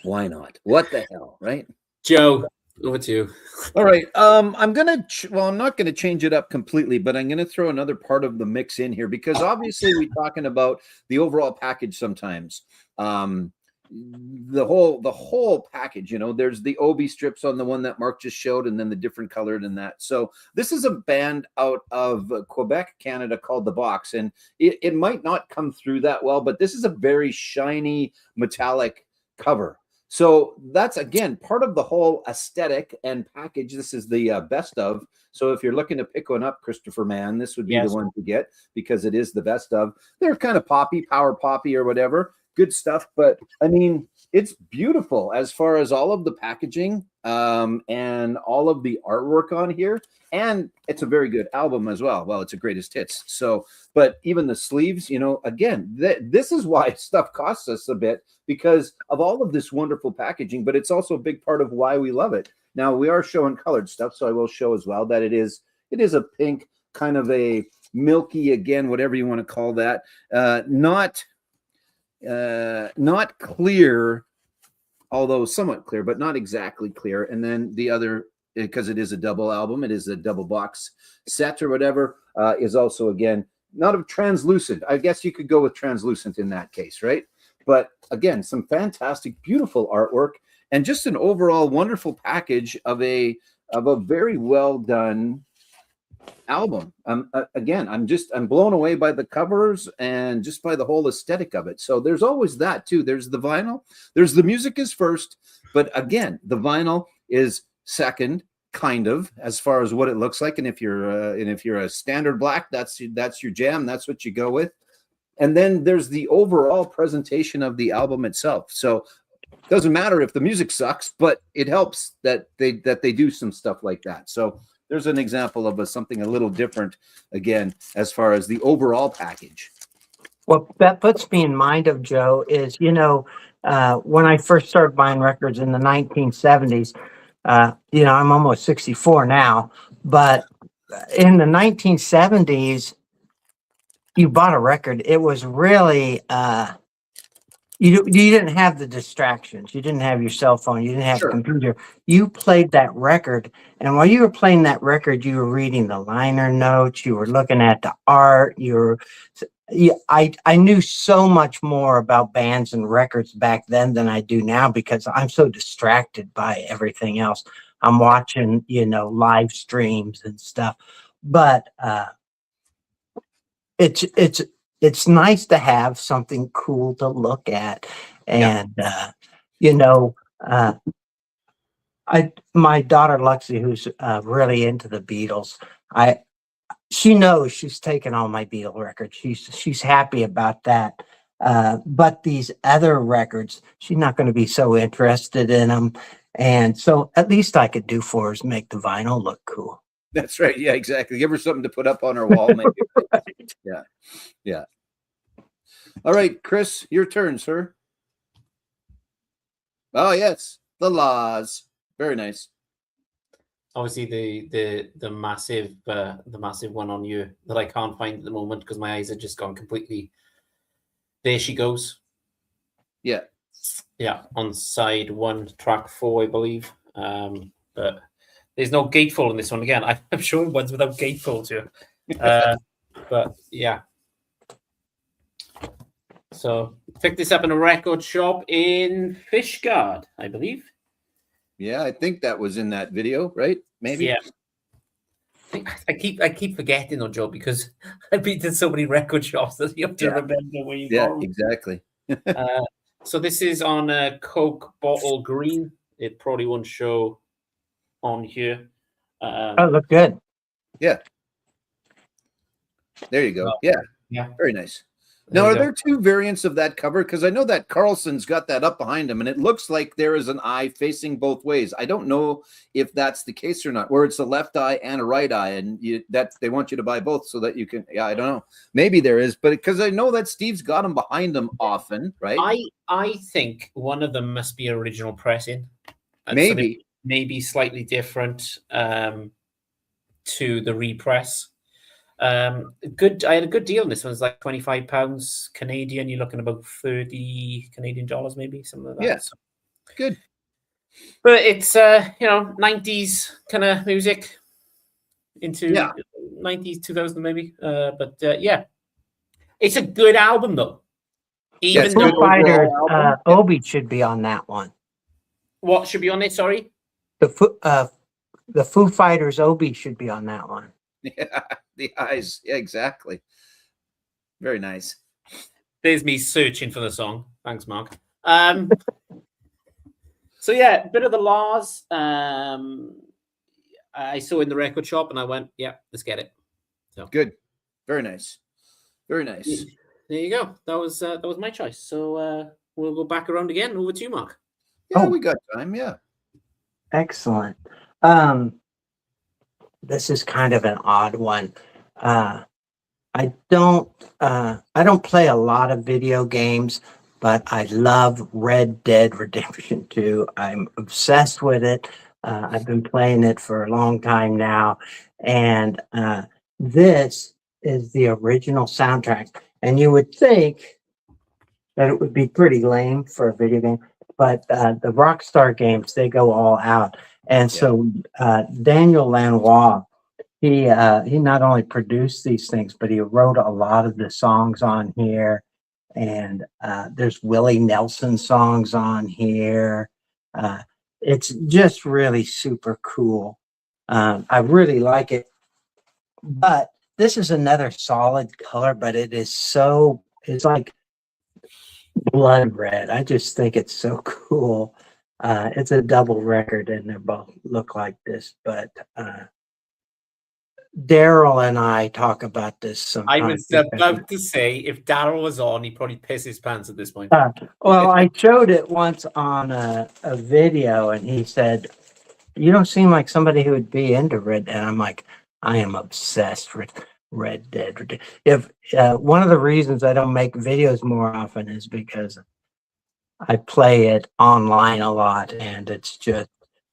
Why not? What the hell, right? Joe, over to you. All right. I'm not gonna change it up completely, but I'm gonna throw another part of the mix in here because obviously we're talking about the overall package sometimes. The whole package, there's the Obi strips on the one that Mark just showed, and then the different colored in that. So this is a band out of Quebec, Canada called The Box, and it might not come through that well, but this is a very shiny metallic cover. So that's, again, part of the whole aesthetic and package. This is the best of. So if you're looking to pick one up, Christopher Mann, this would be the one to get because it is the best of. They're kind of poppy, power poppy or whatever. Good stuff. But, I mean, it's beautiful as far as all of the packaging and all of the artwork on here. And it's a very good album as well. Well, it's a greatest hits. So, but even the sleeves, again, this is why stuff costs us a bit because of all of this wonderful packaging, but it's also a big part of why we love it. Now, we are showing colored stuff, so I will show as well that it is a pink, kind of a milky, again, whatever you want to call that. Not clear, although somewhat clear, but not exactly clear. And then the other, because it is a double album, it is a double box set or whatever, is also, again, not a translucent. I guess you could go with translucent in that case, right? But again, some fantastic, beautiful artwork and just an overall wonderful package of a very well done album. Again, I'm blown away by the covers and just by the whole aesthetic of it. So there's always that too. There's the vinyl, there's the music is first, but again, the vinyl is second, kind of, as far as what it looks like. And if you're a standard black, that's your jam. That's what you go with. And then there's the overall presentation of the album itself. So it doesn't matter if the music sucks, but it helps that they do some stuff like that. So there's an example of something a little different, again, as far as the overall package. What that puts me in mind of, Joe, is, when I first started buying records in the 1970s, I'm almost 64 now, but in the 1970s, you bought a record, it was really, you didn't have the distractions. You didn't have your cell phone. You didn't have a computer. You played that record. And while you were playing that record, you were reading the liner notes. You were looking at the art. I knew so much more about bands and records back then than I do now because I'm so distracted by everything else. I'm watching, live streams and stuff. But it's nice to have something cool to look at. And, my daughter, Luxie, who's really into the Beatles, she knows she's taken all my Beatle records. She's happy about that. But these other records, she's not going to be so interested in them. And so at least I could do for her is make the vinyl look cool. That's right. Yeah, exactly. Give her something to put up on her wall. Maybe. Right. Yeah. Yeah. All right, Chris, your turn, sir. Oh, yes. The Laws. Very nice. Obviously, the massive one on you that I can't find at the moment because my eyes have just gone completely. There she goes. Yeah. Yeah, on side 1, track 4, I believe. But there's no gatefold in this one. Again, I'm sure ones without gatefold too. But yeah. So picked this up in a record shop in Fishguard, I believe. Yeah, I think that was in that video, right? Maybe. Yeah. I keep forgetting though, Joe, because I've been to so many record shops that you have to remember where you Yeah, go. exactly. So this is on a Coke bottle green. It probably won't show on here. Oh, look good. Yeah. There you go. Yeah. Yeah. Very nice. Now, are there two variants of that cover? Because I know that Carlson's got that up behind him, and it looks like there is an eye facing both ways. I don't know if that's the case or not, where it's a left eye and a right eye, and that they want you to buy both so that you can. Yeah, I don't know. Maybe there is, but because I know that Steve's got them behind him often, right? I think one of them must be original pressing. Maybe. So maybe slightly different to the repress. Good. I had a good deal on this one. It's like £25 Canadian. You're looking about 30 Canadian dollars, maybe something like that. Yeah, so. Good. But it's 90s kind of music into 90s, 2000 maybe. But yeah, it's a good album though. Even Foo Fighters, Obi should be on that one. What should be on it? Sorry, the Foo Fighters Obi should be on that one. Yeah, the eyes. Yeah, exactly. Very nice. There's me searching for the song. Thanks, Mark. So yeah, a bit of the Laws. I saw in the record shop and I went, yeah, let's get it. So good. Very nice. Very nice. There you go. That was my choice. So we'll go back around again. Over to you, Mark. Yeah, we got time. Yeah. Excellent. This is kind of an odd one. I don't play a lot of video games, but I love Red Dead Redemption 2. I'm obsessed with it. I've been playing it for a long time now. And this is the original soundtrack. And you would think that it would be pretty lame for a video game, but the Rockstar games, they go all out. And so Daniel Lanois, he not only produced these things, but he wrote a lot of the songs on here. And there's Willie Nelson songs on here. It's just really super cool. I really like it. But this is another solid color, but it's like blood red. I just think it's so cool. It's a double record and they both look like this, but Daryl and I talk about this sometimes. I was about to say, if Daryl was on, he'd probably piss his pants at this point. Well, I showed it once on a video and he said, "You don't seem like somebody who would be into Red." And I'm like, I am obsessed with Red Dead. If one of the reasons I don't make videos more often is because I play it online a lot, and it's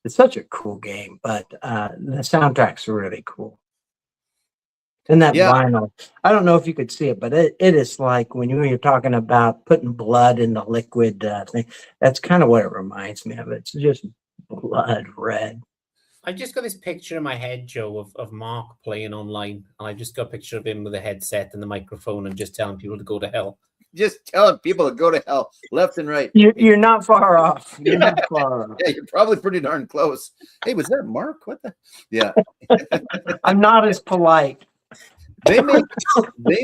such a cool game. But the soundtrack's really cool. And that vinyl, I don't know if you could see it, but it is like when you're talking about putting blood in the liquid thing. That's kind of what it reminds me of. It's just blood red. I've just got this picture in my head, Joe, of Mark playing online, and I just got a picture of him with a headset and the microphone and just telling people to go to hell. Just telling people to go to hell, left and right. You're not far off. You're not far off. Yeah, you're probably pretty darn close. Hey, was that Mark? What the? Yeah. I'm not as polite. They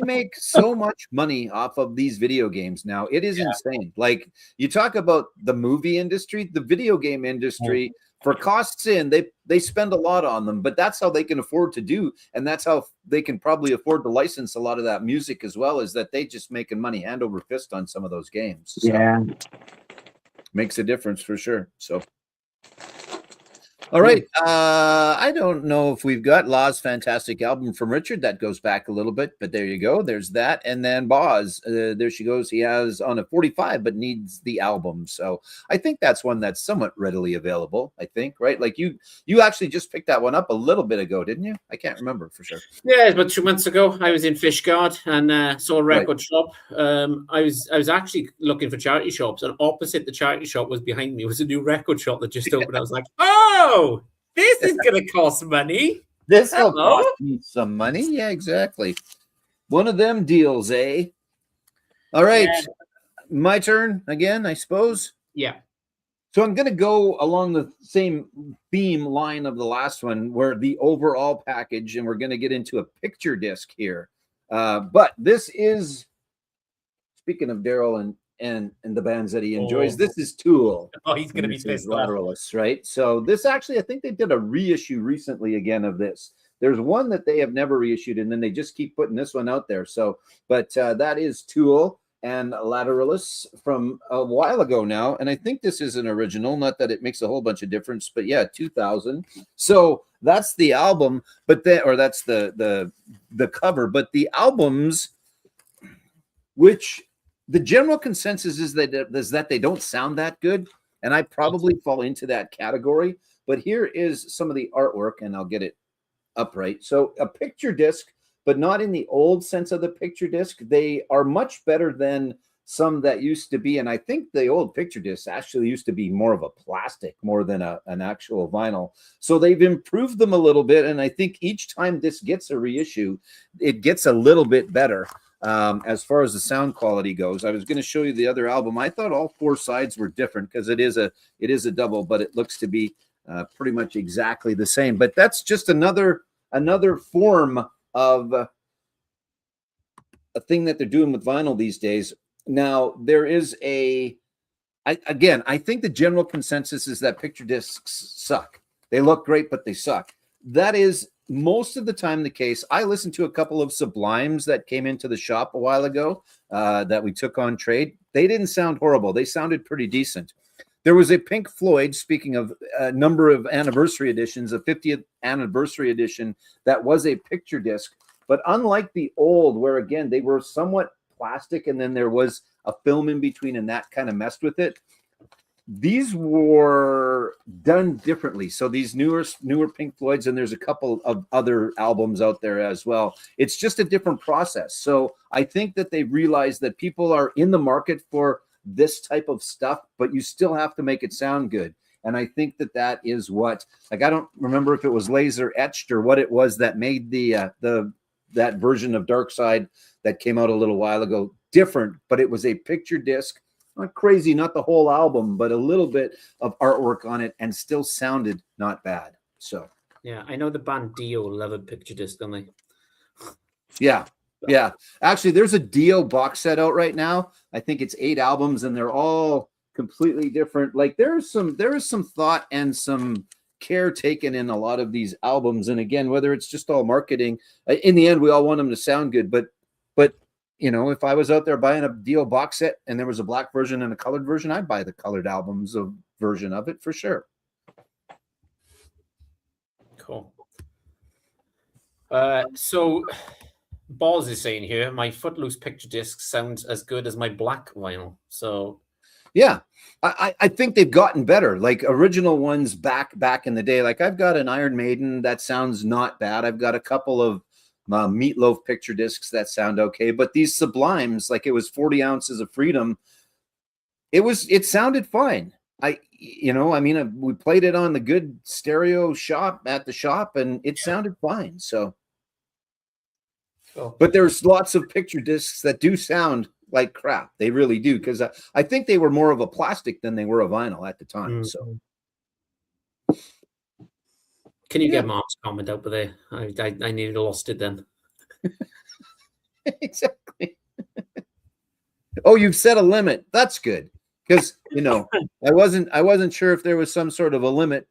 make so much money off of these video games now. It is insane. Like, you talk about the movie industry, the video game industry, for costs in, they spend a lot on them, but that's how they can afford to do, and that's how they can probably afford to license a lot of that music as well, is that they just making money hand over fist on some of those games. So, Yeah. makes a difference for sure. So, all right. I don't know if we've got Law's fantastic album from Richard. That goes back a little bit, but there you go. There's that. And then Boz, there she goes. He has on a 45, but needs the album. So I think that's one that's somewhat readily available, I think, right? Like you actually just picked that one up a little bit ago, didn't you? I can't remember for sure. Yeah, about 2 months ago, I was in Fishguard and saw a record shop. I was actually looking for charity shops, and opposite the charity shop was behind me was a new record shop that just opened. I was like, oh, this is going to cost money. This will cost me some money. Yeah, exactly. One of them deals, eh? All right. Yeah. My turn again, I suppose. Yeah. So I'm going to go along the same theme line of the last one, where the overall package, and we're going to get into a picture disc here. But this is, speaking of Daryl and the bands that he enjoys, this is Tool. Oh, he's going to be pissed off. Lateralus, right? So this actually, I think they did a reissue recently again of this. There's one that they have never reissued, and then they just keep putting this one out there. So, but that is Tool and Lateralus from a while ago now. And I think this is an original, not that it makes a whole bunch of difference, but yeah, 2000. So that's the album, but then, or that's the cover, but the albums, which the general consensus is that they don't sound that good. And I probably fall into that category, but here is some of the artwork, and I'll get it upright. So a picture disc, but not in the old sense of the picture disc. They are much better than some that used to be. And I think the old picture discs actually used to be more of a plastic more than an actual vinyl. So they've improved them a little bit. And I think each time this gets a reissue, it gets a little bit better as far as the sound quality goes. I was going to show you the other album. I thought all four sides were different because it is a double, but it looks to be pretty much exactly the same. But that's just another form of a thing that they're doing with vinyl these days. Now, there is I think the general consensus is that picture discs suck. They look great, but they suck. That is most of the time the case. I listened to a couple of Sublimes that came into the shop a while ago that we took on trade. They didn't sound horrible. They sounded pretty decent. There was a Pink Floyd, speaking of a number of anniversary editions, a 50th anniversary edition that was a picture disc. But unlike the old, where again, they were somewhat plastic and then there was a film in between and that kind of messed with it, these were done differently. So these newer Pink Floyds, and there's a couple of other albums out there as well. It's just a different process. So I think that they realized that people are in the market for this type of stuff, but you still have to make it sound good. And I think that is what, like, I don't remember if it was laser etched or what it was that made that version of Dark Side that came out a little while ago different, but it was a picture disc, not crazy, not the whole album, but a little bit of artwork on it, and still sounded not bad. So yeah, I know the band Dio love a picture disc, don't they? Yeah. Actually, there's a Dio box set out right now. I think it's 8 albums, and they're all completely different. Like there is some thought and some care taken in a lot of these albums. And again, whether it's just all marketing, in the end, we all want them to sound good. But you know, if I was out there buying a Dio box set and there was a black version and a colored version, I'd buy the colored albums version of it for sure. Cool. So Balls is saying here, my Footloose picture disc sounds as good as my black vinyl. So yeah, I think they've gotten better. Like original ones back in the day. Like I've got an Iron Maiden that sounds not bad. I've got a couple of Meatloaf picture discs that sound okay. But these Sublimes, like it was 40 ounces of Freedom. It sounded fine. We played it on the good stereo shop at the shop, and it sounded fine. So. But there's lots of picture discs that do sound like crap. They really do, because I think they were more of a plastic than they were a vinyl at the time. So, can you get Mark's comment out there? I nearly lost it then. Exactly. Oh, you've set a limit. That's good. Because I wasn't sure if there was some sort of a limit.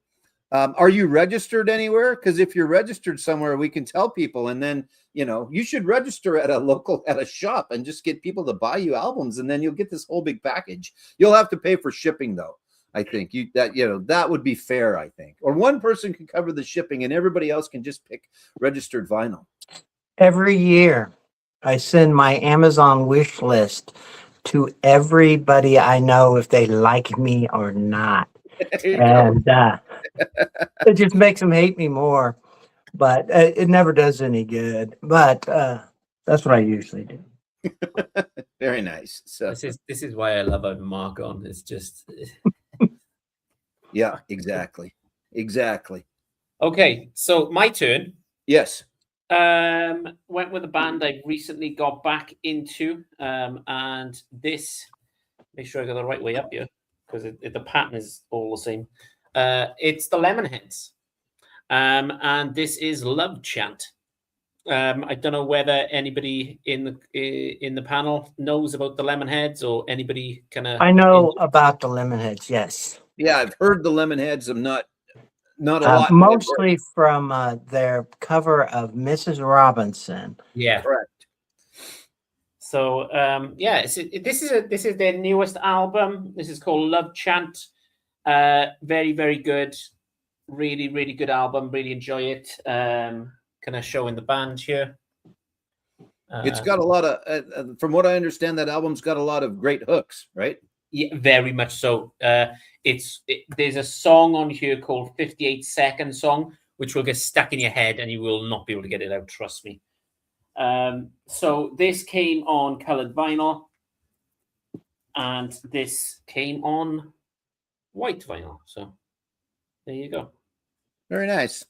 Are you registered anywhere? Because if you're registered somewhere, we can tell people, and then you should register at a shop and just get people to buy you albums, and then you'll get this whole big package. You'll have to pay for shipping, though. I think that would be fair. I think, or one person can cover the shipping, and everybody else can just pick registered vinyl. Every year, I send my Amazon wish list to everybody I know if they like me or not. And it just makes them hate me more. But it never does any good. But that's what I usually do. Very nice. So this is why I love having Mark on. It's just yeah, exactly. Okay, so my turn. Yes. Went with a band I recently got back into, and this, make sure I got the right way up here because the pattern is all the same. It's the Lemonheads, and this is Love Chant. I don't know whether anybody in the panel knows about the Lemonheads or anybody kind of. I know about the Lemonheads. Yes. Yeah, I've heard the Lemonheads. I'm not a lot. Mostly from their cover of Mrs. Robinson. Yeah, correct. So this is their newest album. This is called Love Chant. Very, very good. Really, really good album. Really enjoy it. Kind of showing the band here. It's got a lot of, from what I understand, that album's got a lot of great hooks, right? Yeah, very much so. There's a song on here called 58 Second Song, which will get stuck in your head and you will not be able to get it out, trust me. So this came on colored vinyl and this came on white vinyl. So there you go. Very nice.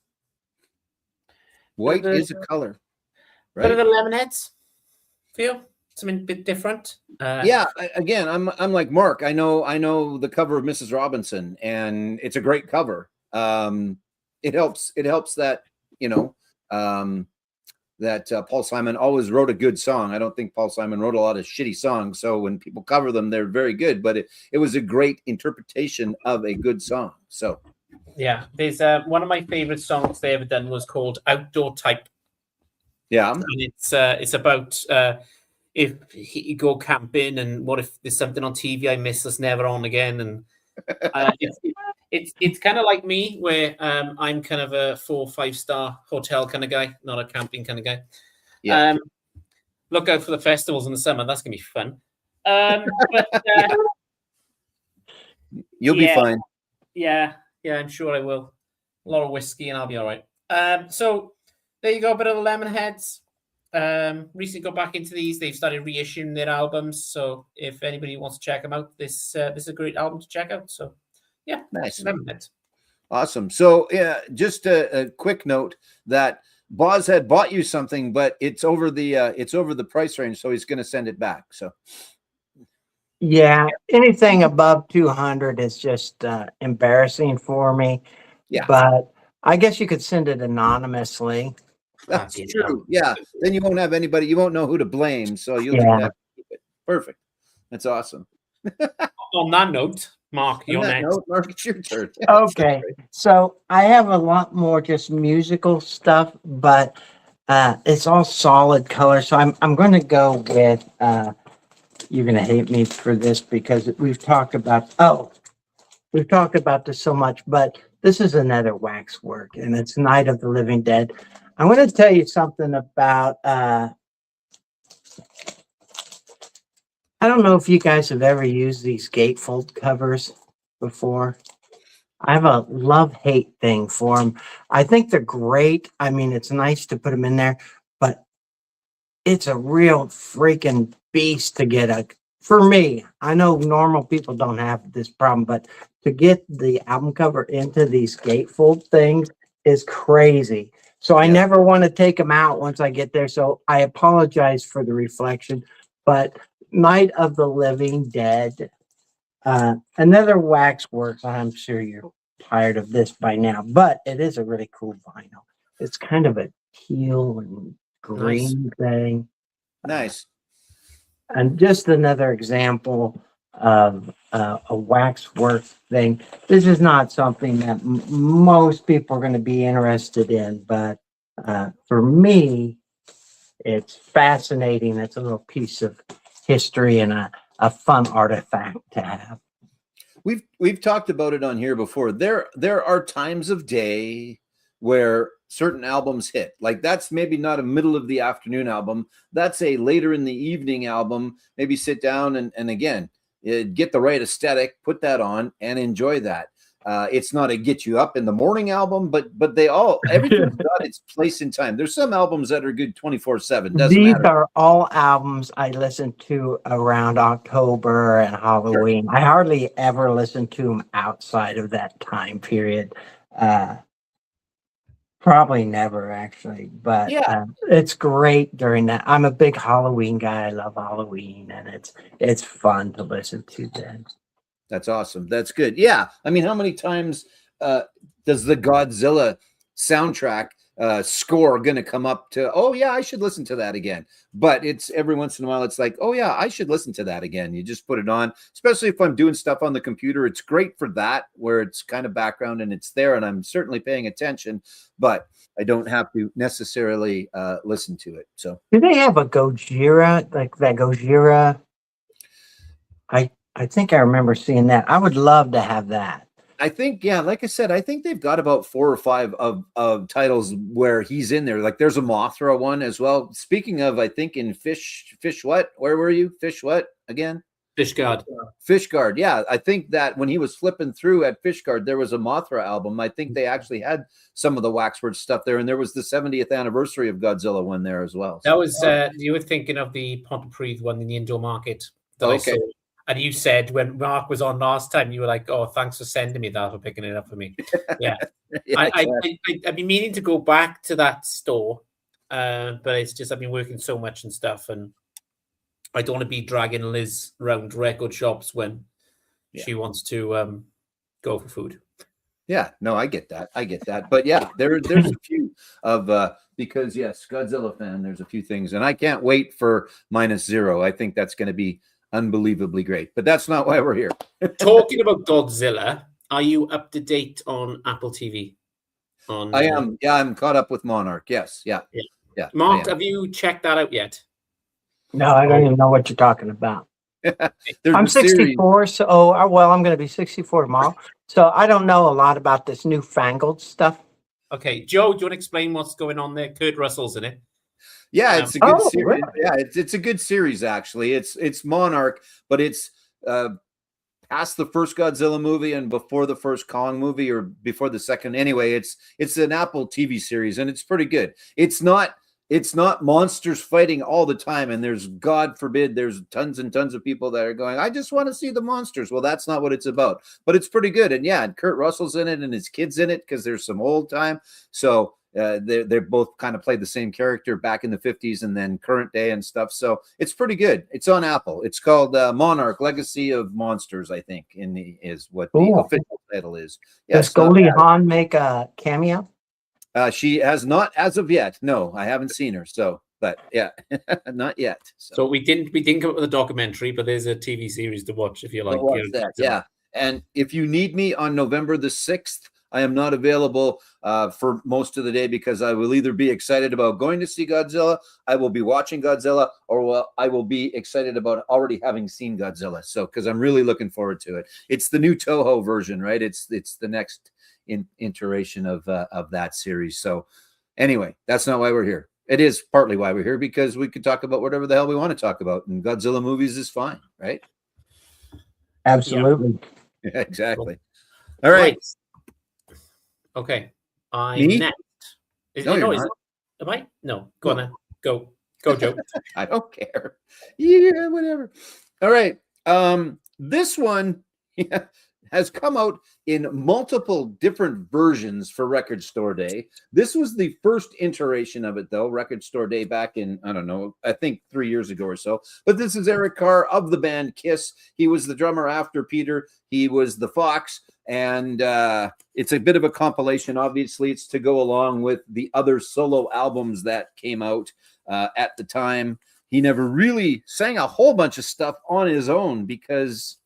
White is a color, right? Bit of the Lemonheads feel something a bit different. Yeah, again, I'm like Mark. I know the cover of Mrs. Robinson, and it's a great cover. It helps that that Paul Simon always wrote a good song. I don't think Paul Simon wrote a lot of shitty songs, so when people cover them, they're very good. But it was a great interpretation of a good song. So yeah, there's one of my favorite songs they ever done was called Outdoor Type. Yeah, and it's about if you go camping and what if there's something on TV I miss that's never on again, and it's kind of like me where I'm kind of a 4 or 5 star hotel kind of guy, not a camping kind of guy. Yeah. Look out for the festivals in the summer. That's gonna be fun. But you'll be fine. Yeah, I'm sure I will. A lot of whiskey and I'll be all right. So there you go, a bit of the Lemonheads. Recently got back into these. They've started reissuing their albums. So if anybody wants to check them out, this is a great album to check out. So yeah, nice. Lemonheads. Awesome. So yeah, just a quick note that Boz had bought you something, but it's over the price range, so he's going to send it back. So yeah, anything above 200 is just embarrassing for me. Yeah, but I guess you could send it anonymously. That's true. Yeah, then you won't have anybody. You won't know who to blame. So you'll just have to keep it. Perfect. That's awesome. On that note, Mark, you're next. Mark, it's your turn. Okay, so I have a lot more just musical stuff, but it's all solid color. So I'm going to go with. You're going to hate me for this because we've talked about this so much, but this is another Waxwork, and it's Night of the Living Dead. I'm going to tell you something about. I don't know if you guys have ever used these gatefold covers before. I have a love-hate thing for them. I think they're great. I mean, it's nice to put them in there, but it's a real freaking beast to get for me. I know normal people don't have this problem, but to get the album cover into these gatefold things is crazy. So I never want to take them out once I get there. So I apologize for the reflection, but Night of the Living Dead, another Waxworks. I'm sure you're tired of this by now, but it is a really cool vinyl. It's kind of a teal and Green thing. Nice. And just another example of a waxwork thing. This is not something that most people are going to be interested in, but for me, it's fascinating. It's a little piece of history and a fun artifact to have. We've talked about it on here before. There are times of day where certain albums hit. Like that's maybe not a middle of the afternoon album. That's a later in the evening album. Maybe sit down and again, get the right aesthetic, put that on and enjoy that. It's not a get you up in the morning album, but they all, everything's got its place in time. There's some albums that are good 24/7. These are all albums I listen to around October and Halloween. Sure. I hardly ever listen to them outside of that time period. Probably never actually, but yeah, it's great during that. I'm a big Halloween guy. I love Halloween, and it's fun to listen to then. That's awesome. That's good. Yeah. I mean, how many times does the Godzilla soundtrack score going to come up to, oh yeah, I should listen to that again. But it's every once in a while, it's like, oh yeah, I should listen to that again. You just put it on, especially if I'm doing stuff on the computer. It's great for that, where it's kind of background and it's there and I'm certainly paying attention, but I don't have to necessarily listen to it. So do they have a Gojira, like that Gojira? I think I remember seeing that. I would love to have that. I think, yeah, like I said, I think they've got about 4 or 5 of titles where he's in there. Like there's a Mothra one as well. Speaking of, I think in Fish what? Where were you? Fish what again? Fishguard. Fishguard. Yeah. I think that when he was flipping through at Fishguard, there was a Mothra album. I think they actually had some of the Waxwork stuff there. And there was the 70th anniversary of Godzilla one there as well. So. That was, you were thinking of the Pontypridd one in the indoor market. Okay. And you said when Mark was on last time, you were like, "Oh, thanks for sending me that or picking it up for me." Yeah, yeah, I've been meaning to go back to that store, but it's just I've been working so much and stuff, and I don't want to be dragging Liz around record shops when she wants to go for food. Yeah, no, I get that. But yeah, there's a few of because yes, Godzilla fan. There's a few things, and I can't wait for -0. I think that's going to be unbelievably great, but that's not why we're here. Talking about Godzilla, are you up to date on Apple TV? I am. Yeah, I'm caught up with Monarch. Yes. Yeah. Mark, have you checked that out yet? No, I don't even know what you're talking about. I'm 64, so I'm going to be 64 tomorrow. So I don't know a lot about this newfangled stuff. Okay, Joe, do you want to explain what's going on there? Kurt Russell's in it. Yeah, it's a good series. Really? Yeah, it's a good series actually. It's Monarch, but it's past the first Godzilla movie and before the first Kong movie or before the second. Anyway, it's an Apple TV series and it's pretty good. It's not monsters fighting all the time, and there's, God forbid, there's tons and tons of people that are going, I just want to see the monsters. Well, that's not what it's about, but it's pretty good. And yeah, and Kurt Russell's in it and his kid's in it because there's some old time. So they both kind of played the same character back in the 50s and then current day and stuff. So it's pretty good. It's on Apple. It's called Monarch: Legacy of Monsters, I think, is what the official title is. Does Goldie Hawn make a cameo? She has not as of yet. No, I haven't seen her. So, but yeah, not yet. So we didn't come up with a documentary, but there's a TV series to watch if you like. Yeah. And if you need me on November the 6th, I am not available for most of the day because I will either be excited about going to see Godzilla, I will be watching Godzilla, or I will be excited about already having seen Godzilla. So, because I'm really looking forward to it. It's the new Toho version, right? It's the next iteration of that series. So, anyway, that's not why we're here. It is partly why we're here because we could talk about whatever the hell we want to talk about, and Godzilla movies is fine, right? Absolutely. Yeah, exactly. All right. Okay, I'm next. Am I? No, go on then. Go, Joe. I don't care. Yeah, whatever. All right. This one has come out in multiple different versions for Record Store Day. This was the first iteration of it, though, Record Store Day back in, I don't know, I think 3 years ago or so. But this is Eric Carr of the band Kiss. He was the drummer after Peter. He was the Fox. And it's a bit of a compilation. Obviously, it's to go along with the other solo albums that came out at the time. He never really sang a whole bunch of stuff on his own because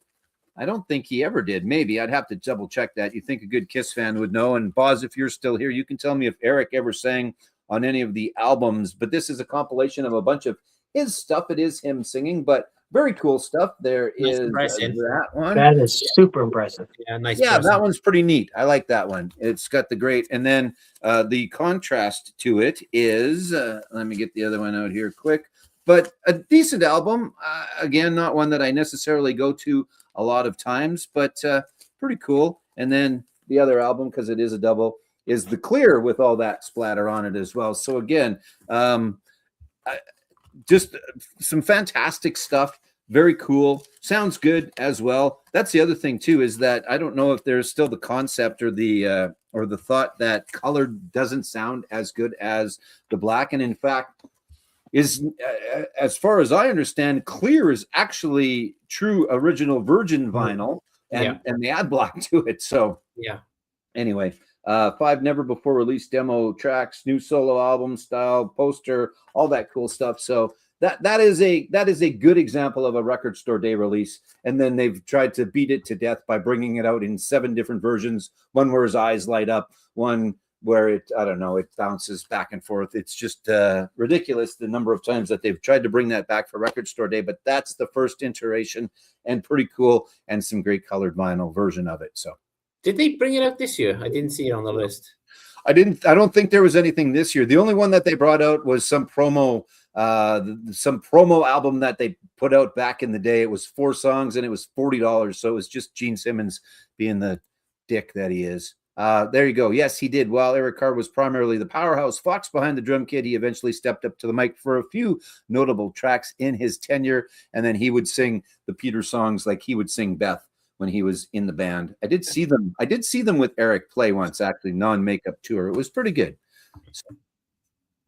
I don't think he ever did. Maybe I'd have to double check that. You think a good Kiss fan would know. And Boz, if you're still here, you can tell me if Eric ever sang on any of the albums. But this is a compilation of a bunch of his stuff. It is him singing, but very cool stuff. There is that one. That is super impressive. Yeah, nice. Yeah, person. that one's pretty neat. I like that one. It's got the great. And then the contrast to it is, let me get the other one out here quick. But a decent album. Again, not one that I necessarily go to a lot of times, but pretty cool. And then the other album, because it is a double, is The Clear with all that splatter on it as well. So again, just some fantastic stuff. Very cool. Sounds good as well. That's the other thing too, is that I don't know if there's still the concept or the thought that color doesn't sound as good as the black. And in fact, is as far as I understand, clear is actually true original virgin vinyl, and they add black to it. So yeah. Anyway, 5 never before released demo tracks, new solo album style poster, all that cool stuff. So that is a good example of a record store day release. And then they've tried to beat it to death by bringing it out in 7 different versions. One where his eyes light up, one where it bounces back and forth. It's just ridiculous the number of times that they've tried to bring that back for record store day, but that's the first iteration and pretty cool, and some great colored vinyl version of it. So did they bring it out this year? I didn't see it on the list. I don't think there was anything this year. The only one that they brought out was some promo album that they put out back in the day. It was 4 songs and it was $40. So it was just Gene Simmons being the dick that he is. There you go. Yes, he did. While Eric Carr was primarily the powerhouse fox behind the drum kit, he eventually stepped up to the mic for a few notable tracks in his tenure. And then he would sing the Peter songs like he would sing Beth when he was in the band. I did see them with Eric play once, actually, non-makeup tour. It was pretty good. So,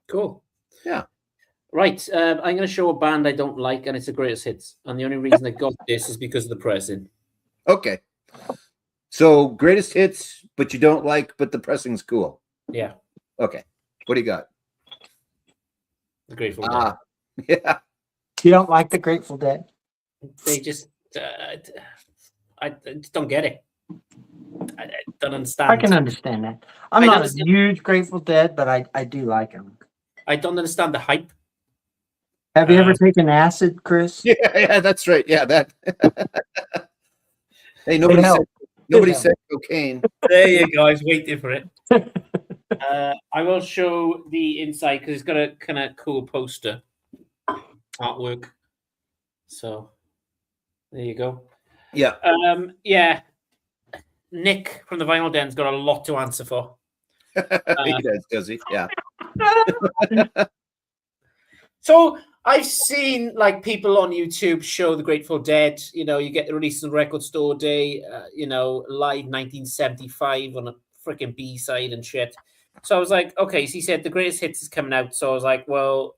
cool. Yeah. Right. I'm going to show a band I don't like, and it's the greatest hits. And the only reason I got this is because of the pressing. Okay. So greatest hits, but you don't like, but the pressing's cool. Yeah. Okay. What do you got? The Grateful Dead. Yeah. You don't like the Grateful Dead? They just, I just don't get it. I don't understand. I can understand that. I'm not a huge Grateful Dead, but I do like them. I don't understand the hype. Have you ever taken acid, Chris? Yeah, that's right. Yeah, that. Hey, nobody said cocaine. There you go. I was waiting for it. I will show the inside because it's got a kind of cool poster artwork. So there you go. Yeah. Yeah. Nick from the Vinyl Den's got a lot to answer for. He does he? Yeah. So I've seen like people on YouTube show the Grateful Dead. You know, you get the release on Record Store Day. Live 1975 on a freaking B side and shit. So I was like, okay. So he said the greatest hits is coming out. So I was like, well,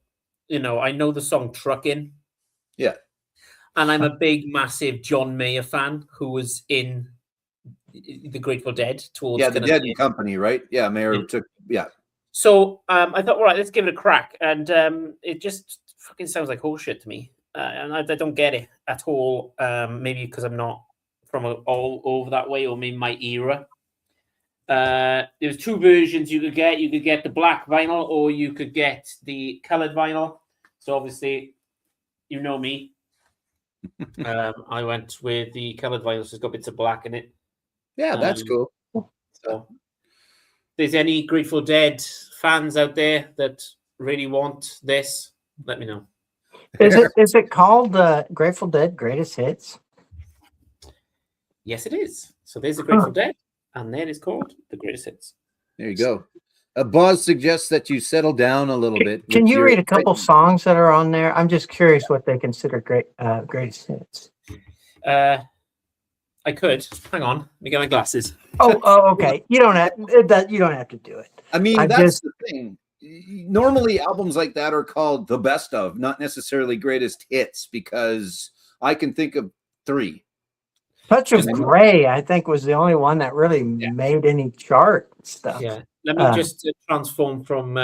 I know the song Truckin'. Yeah. And I'm a big, massive John Mayer fan who was in the Grateful Dead towards the Dead and Company, right? Yeah, Mayer took. Yeah. So I thought, all right, let's give it a crack, and it just fucking sounds like horseshit to me, and I don't get it at all. Maybe because I'm not from all over that way, or maybe my era. There was 2 versions you could get. You could get the black vinyl, or you could get the colored vinyl. So obviously, you know me. I went with the colored vinyl, so it's got bits of black in it. Yeah, that's cool. So, if there's any Grateful Dead fans out there that really want this, let me know. Is it called Grateful Dead Greatest Hits? Yes, it is. So there's the Grateful Dead, and then it's called the Greatest Hits. There you go. Boz suggests that you settle down a little bit. Can you read a couple songs that are on there? I'm just curious what they consider greatest hits. I could. Hang on. Let me get my glasses. Oh, okay. You don't have to do it. I mean, that's the thing. Normally, albums like that are called the best of, not necessarily greatest hits, because I can think of 3. Touch of Grey, I think, was the only one that really made any chart stuff. Yeah. Let me just transform from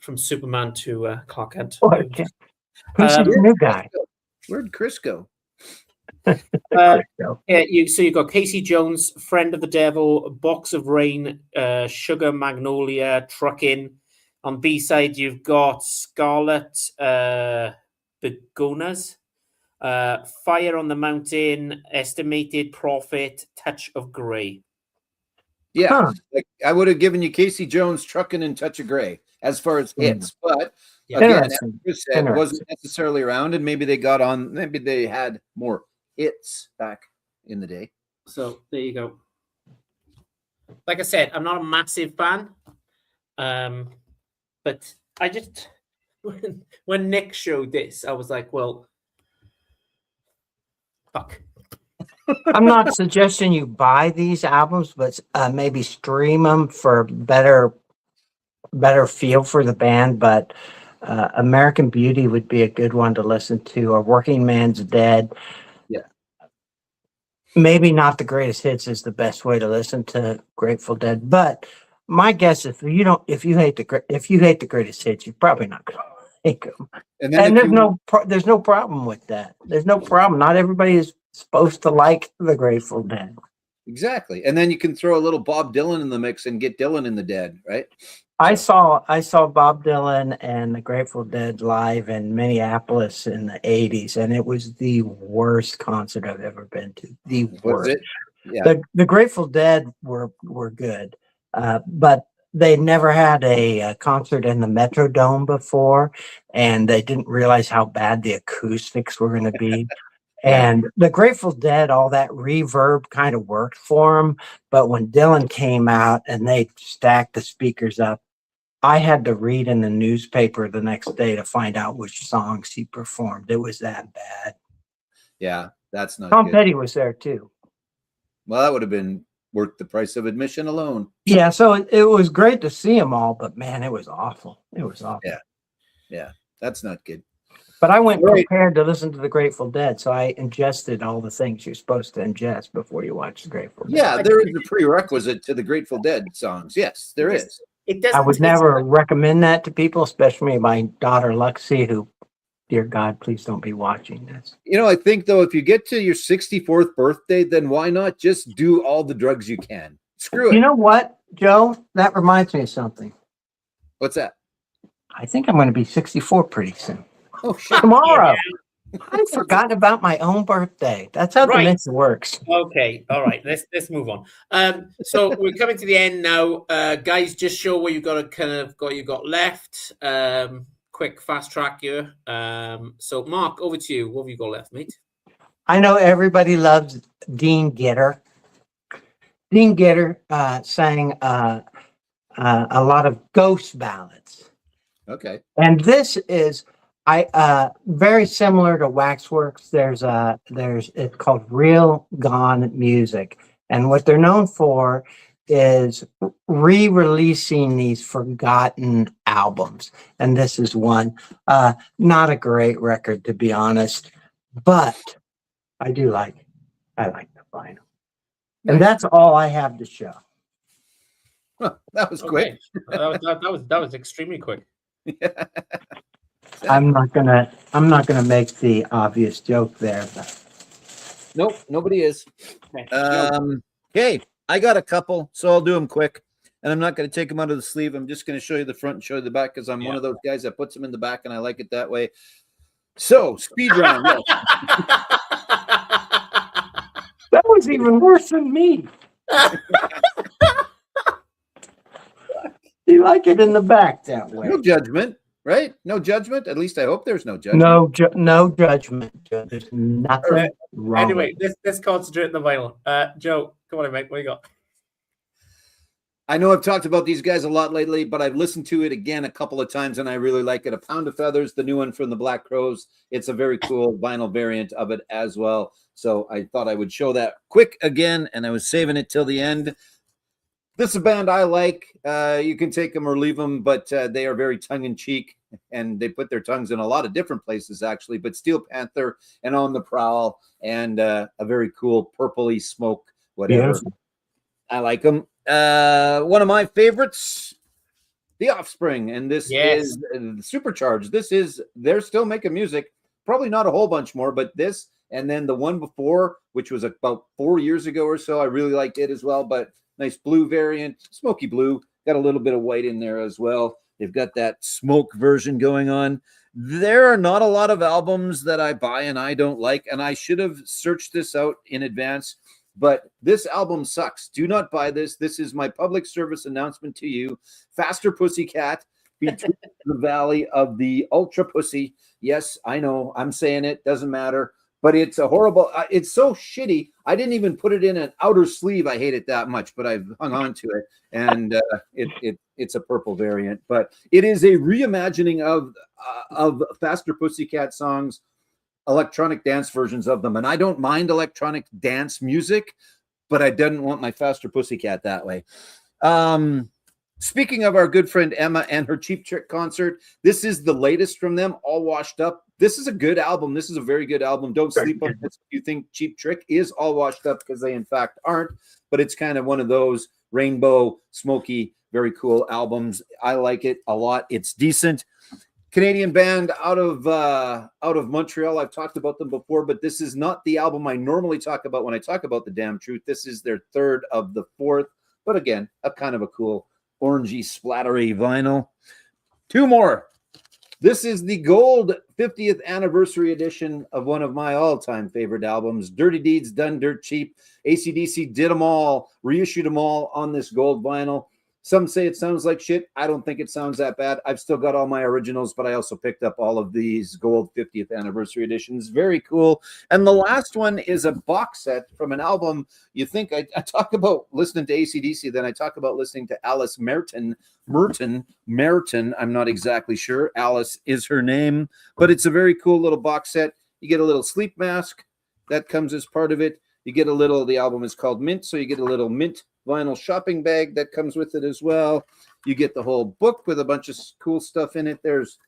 from Superman to Clark Kent. Who's the new guy? Where'd Chris go? Yeah, you've got Casey Jones, Friend of the Devil, Box of Rain, Sugar Magnolia, Truckin'. On B-side, you've got Scarlet Begonas, Fire on the Mountain, Estimated Profit, Touch of Grey. Yeah, like I would have given you Casey Jones, Truckin' and Touch of Grey as far as hits, but again, as Chris said, wasn't necessarily around, and maybe they got on. Maybe they had more hits back in the day. So there you go. Like I said, I'm not a massive fan, but I just when Nick showed this, I was like, well, fuck. I'm not suggesting you buy these albums, but maybe stream them for better feel for the band. But American Beauty would be a good one to listen to, or Working Man's Dead. Yeah, maybe not the greatest hits is the best way to listen to Grateful Dead. But my guess, if you hate the greatest hits, you're probably not going to like them. And there's no problem with that. There's no problem. Not everybody is supposed to like the Grateful Dead. Exactly. And then you can throw a little Bob Dylan in the mix and get Dylan in the Dead, right? I saw Bob Dylan and the Grateful Dead live in Minneapolis in the 80s, and it was the worst concert I've ever been to. The worst. Was it? Yeah. The Grateful Dead were good, but they never had a concert in the Metrodome before, and they didn't realize how bad the acoustics were going to be. And the Grateful Dead, all that reverb kind of worked for them. But when Dylan came out and they stacked the speakers up, I had to read in the newspaper the next day to find out which songs he performed. It was that bad. Yeah, that's not Tom good. Petty was there too. Well, that would have been worth the price of admission alone. Yeah, so it was great to see them all, but man, it was awful. It was awful. Yeah, that's not good. But I went prepared to listen to the Grateful Dead, so I ingested all the things you're supposed to ingest before you watch the Grateful Dead. Yeah, there is a prerequisite to the Grateful Dead songs. Yes, there is. I would never recommend that to people, especially my daughter Luxie, who, dear God, please don't be watching this. You know, I think, though, if you get to your 64th birthday, then why not just do all the drugs you can? Screw it. You know what, Joe? That reminds me of something. What's that? I think I'm going to be 64 pretty soon. Oh, shit. Tomorrow. Yeah. I forgot about my own birthday. That's how the mix works. Okay, all right. Let's move on. So we're coming to the end now, guys. Just show what you've got left. Quick fast track here. So Mark, over to you. What have you got left, mate? I know everybody loves Dean Gitter. Dean Gitter sang a lot of ghost ballads. Okay, and this is. Very similar to Waxworks. It's called Real Gone Music. And what they're known for is re-releasing these forgotten albums. And this is one. Not a great record, to be honest, but I like the vinyl. And that's all I have to show. Huh, that was quick. that was extremely quick. Yeah. I'm not gonna make the obvious joke there. But. Nope, nobody is. Okay, I got a couple, so I'll do them quick, and I'm not going to take them out of the sleeve. I'm just going to show you the front and show you the back because I'm one of those guys that puts them in the back, and I like it that way. So, speed round. Yes. That was even worse than me. You like it in the back that way. No judgment. Right? No judgment. At least I hope there's no judgment. No judgment. There's nothing wrong. Anyway, let's concentrate on the vinyl. Joe, come on, mate. What do you got? I know I've talked about these guys a lot lately, but I've listened to it again a couple of times, and I really like it. A Pound of Feathers, the new one from the Black Crowes. It's a very cool vinyl variant of it as well. So I thought I would show that quick again, and I was saving it till the end. This is a band I like. You can take them or leave them, but they are very tongue-in-cheek, and they put their tongues in a lot of different places, actually. But Steel Panther and On the Prowl and a very cool purpley smoke, whatever. Yes. I like them. One of my favorites, The Offspring, and this is Supercharged. This is, they're still making music, probably not a whole bunch more, but this, and then the one before, which was about 4 years ago or so, I really liked it as well, but nice blue variant, smoky blue, got a little bit of white in there as well. They've got that smoke version going on. There are not a lot of albums that I buy and I don't like, and I should have searched this out in advance, but this album sucks. Do not buy this. This is my public service announcement to you. Faster Pussycat, Between the Valley of the Ultra Pussy. Yes, I know, I'm saying it, doesn't matter, but it's a horrible, it's so shitty. I didn't even put it in an outer sleeve. I hate it that much, but I've hung on to it, and it's a purple variant, but it is a reimagining of Faster Pussycat songs, electronic dance versions of them. And I don't mind electronic dance music, but I didn't want my Faster Pussycat that way. Speaking of our good friend Emma and her Cheap Trick concert, this is the latest from them, All Washed Up. This is a good album. This is a very good album. Don't sleep on this if you think Cheap Trick is all washed up, because they in fact aren't, but it's kind of one of those rainbow, smoky, very cool albums. I like it a lot. It's decent. Canadian band out of Montreal. I've talked about them before, but this is not the album I normally talk about when I talk about The Damn Truth. This is their third of the fourth, but again, a kind of a cool orangey, splattery vinyl. Two more. This is the gold 50th anniversary edition of one of my all-time favorite albums, Dirty Deeds Done Dirt Cheap. AC/DC did them all, reissued them all on this gold vinyl. Some say it sounds like shit. I don't think it sounds that bad. I've still got all my originals, but I also picked up all of these gold 50th anniversary editions. Very cool. And the last one is a box set from an album. You think I talk about listening to AC/DC, then I talk about listening to Alice Merton. I'm not exactly sure. Alice is her name, but it's a very cool little box set. You get a little sleep mask that comes as part of it. You get a little, the album is called Mint, so you get a little Mint vinyl shopping bag that comes with it as well. You get the whole book with a bunch of cool stuff in it. There's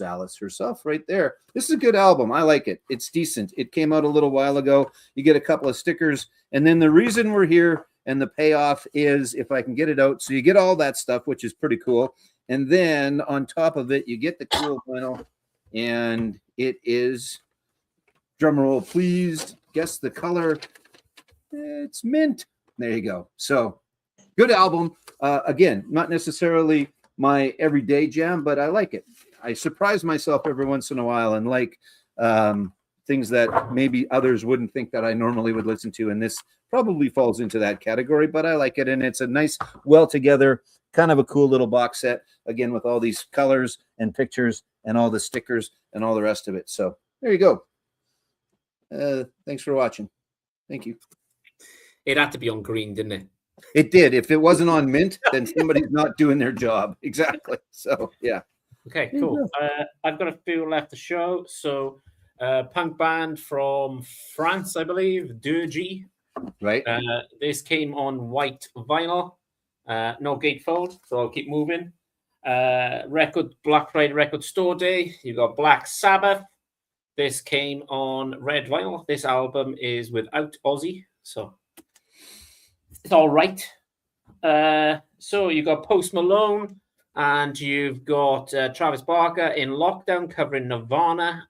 Alice herself right there. This is a good album. I like it. It's decent. It came out a little while ago. You get a couple of stickers. And then the reason we're here and the payoff is, if I can get it out, so you get all that stuff, which is pretty cool. And then on top of it, you get the cool vinyl. And it is, drum roll please, guess the color. It's mint. There you go. So good album. Again, not necessarily my everyday jam, but I like it. I surprise myself every once in a while and like things that maybe others wouldn't think that I normally would listen to. And this probably falls into that category, but I like it. And it's a nice, well together, kind of a cool little box set, again, with all these colors and pictures and all the stickers and all the rest of it. So there you go. Thanks for watching. Thank you. It had to be on green, didn't it? It did. If it wasn't on mint, then somebody's not doing their job. Exactly. So, yeah. Okay, cool. I've got a few left to show. So, punk band from France, I believe, Dirgy. Right. This came on white vinyl. No gatefold, so I'll keep moving. Black Friday Record Store Day. You got Black Sabbath. This came on red vinyl. This album is without Ozzy, so it's all right. So you got Post Malone, and you've got Travis Barker in Lockdown covering Nirvana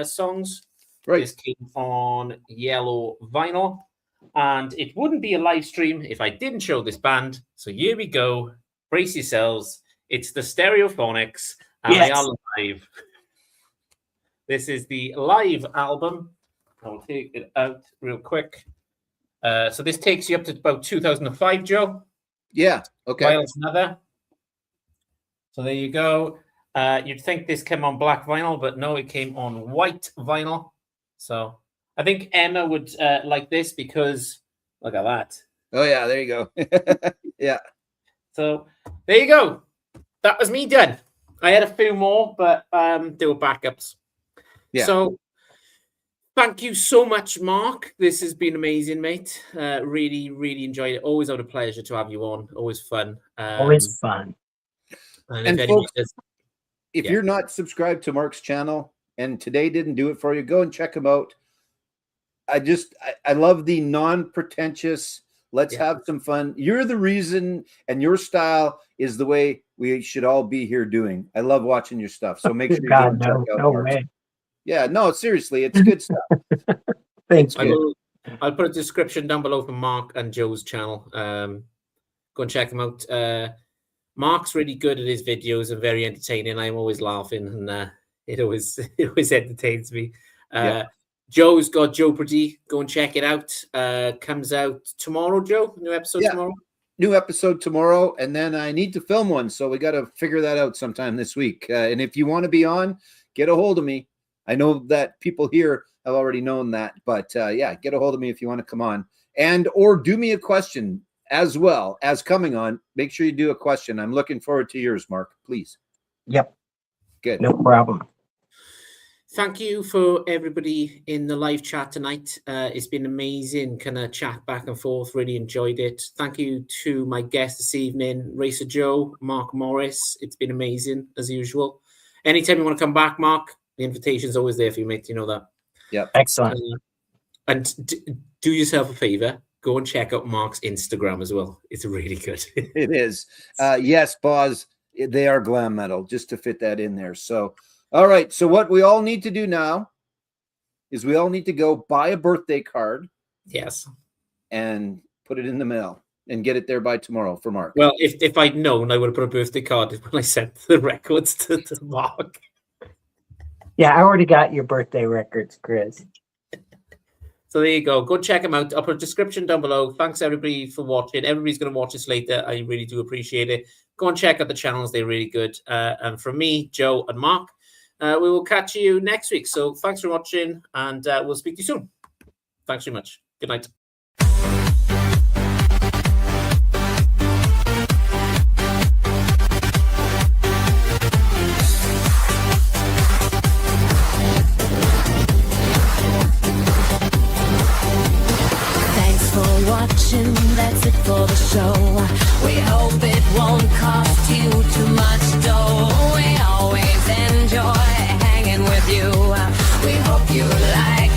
songs. Right. This came on yellow vinyl, and it wouldn't be a live stream if I didn't show this band. So here we go. Brace yourselves. It's the Stereophonics, and they are live. This is the live album. I'll take it out real quick. So this takes you up to about 2005, Joe. Yeah. Okay. Wales another. So there you go. You'd think this came on black vinyl, but no, it came on white vinyl. So I think Emma would like this because look at that. Oh yeah, there you go. Yeah. So there you go. That was me done. I had a few more, but they were backups. Yeah. So thank you so much, Mark. This has been amazing, mate. Really, really enjoyed it. Always a pleasure to have you on. Always fun. Always fun. And folks, if you're not subscribed to Mark's channel and today didn't do it for you, go and check him out. I love the non-pretentious, Let's have some fun. You're the reason, and your style is the way we should all be here doing. I love watching your stuff. So make sure you go and check out no Mark's. way. Yeah, no, seriously, it's good stuff. Thanks. I'll put a description down below for Mark and Joe's channel. Go and check them out. Mark's really good at his videos and very entertaining. I'm always laughing, and it always entertains me. Joe's got Joe Pretty. Go and check it out. Comes out tomorrow, Joe. New episode tomorrow. New episode tomorrow, and then I need to film one, so we got to figure that out sometime this week. And if you want to be on, get a hold of me. I know that people here have already known that, but get a hold of me if you want to come on, and or do me a question as well as coming on. Make sure you do a question. I'm looking forward to yours, Mark. Please. Yep. Good. No problem. Thank you for everybody in the live chat tonight. It's been amazing, kind of chat back and forth. Really enjoyed it. Thank you to my guest this evening, Racer Joe, Mark Morris. It's been amazing as usual. Anytime you want to come back, Mark, the invitation's always there for you, mate. You know that. Yeah. Excellent. And do yourself a favor. Go and check out Mark's Instagram as well. It's really good. It is. Yes, Boz, they are glam metal, just to fit that in there. So, all right. So what we all need to do now is we all need to go buy a birthday card. Yes. And put it in the mail and get it there by tomorrow for Mark. Well, if I'd known, I would have put a birthday card when I sent the records to Mark. Yeah, I already got your birthday records, Chris. So there you go. Go check them out. I'll put a description down below. Thanks, everybody, for watching. Everybody's going to watch this later. I really do appreciate it. Go and check out the channels. They're really good. And from me, Joe, and Mark, we will catch you next week. So thanks for watching, and we'll speak to you soon. Thanks very much. Good night. Watching, that's it for the show. We hope it won't cost you too much dough. We always enjoy hanging with you. We hope you like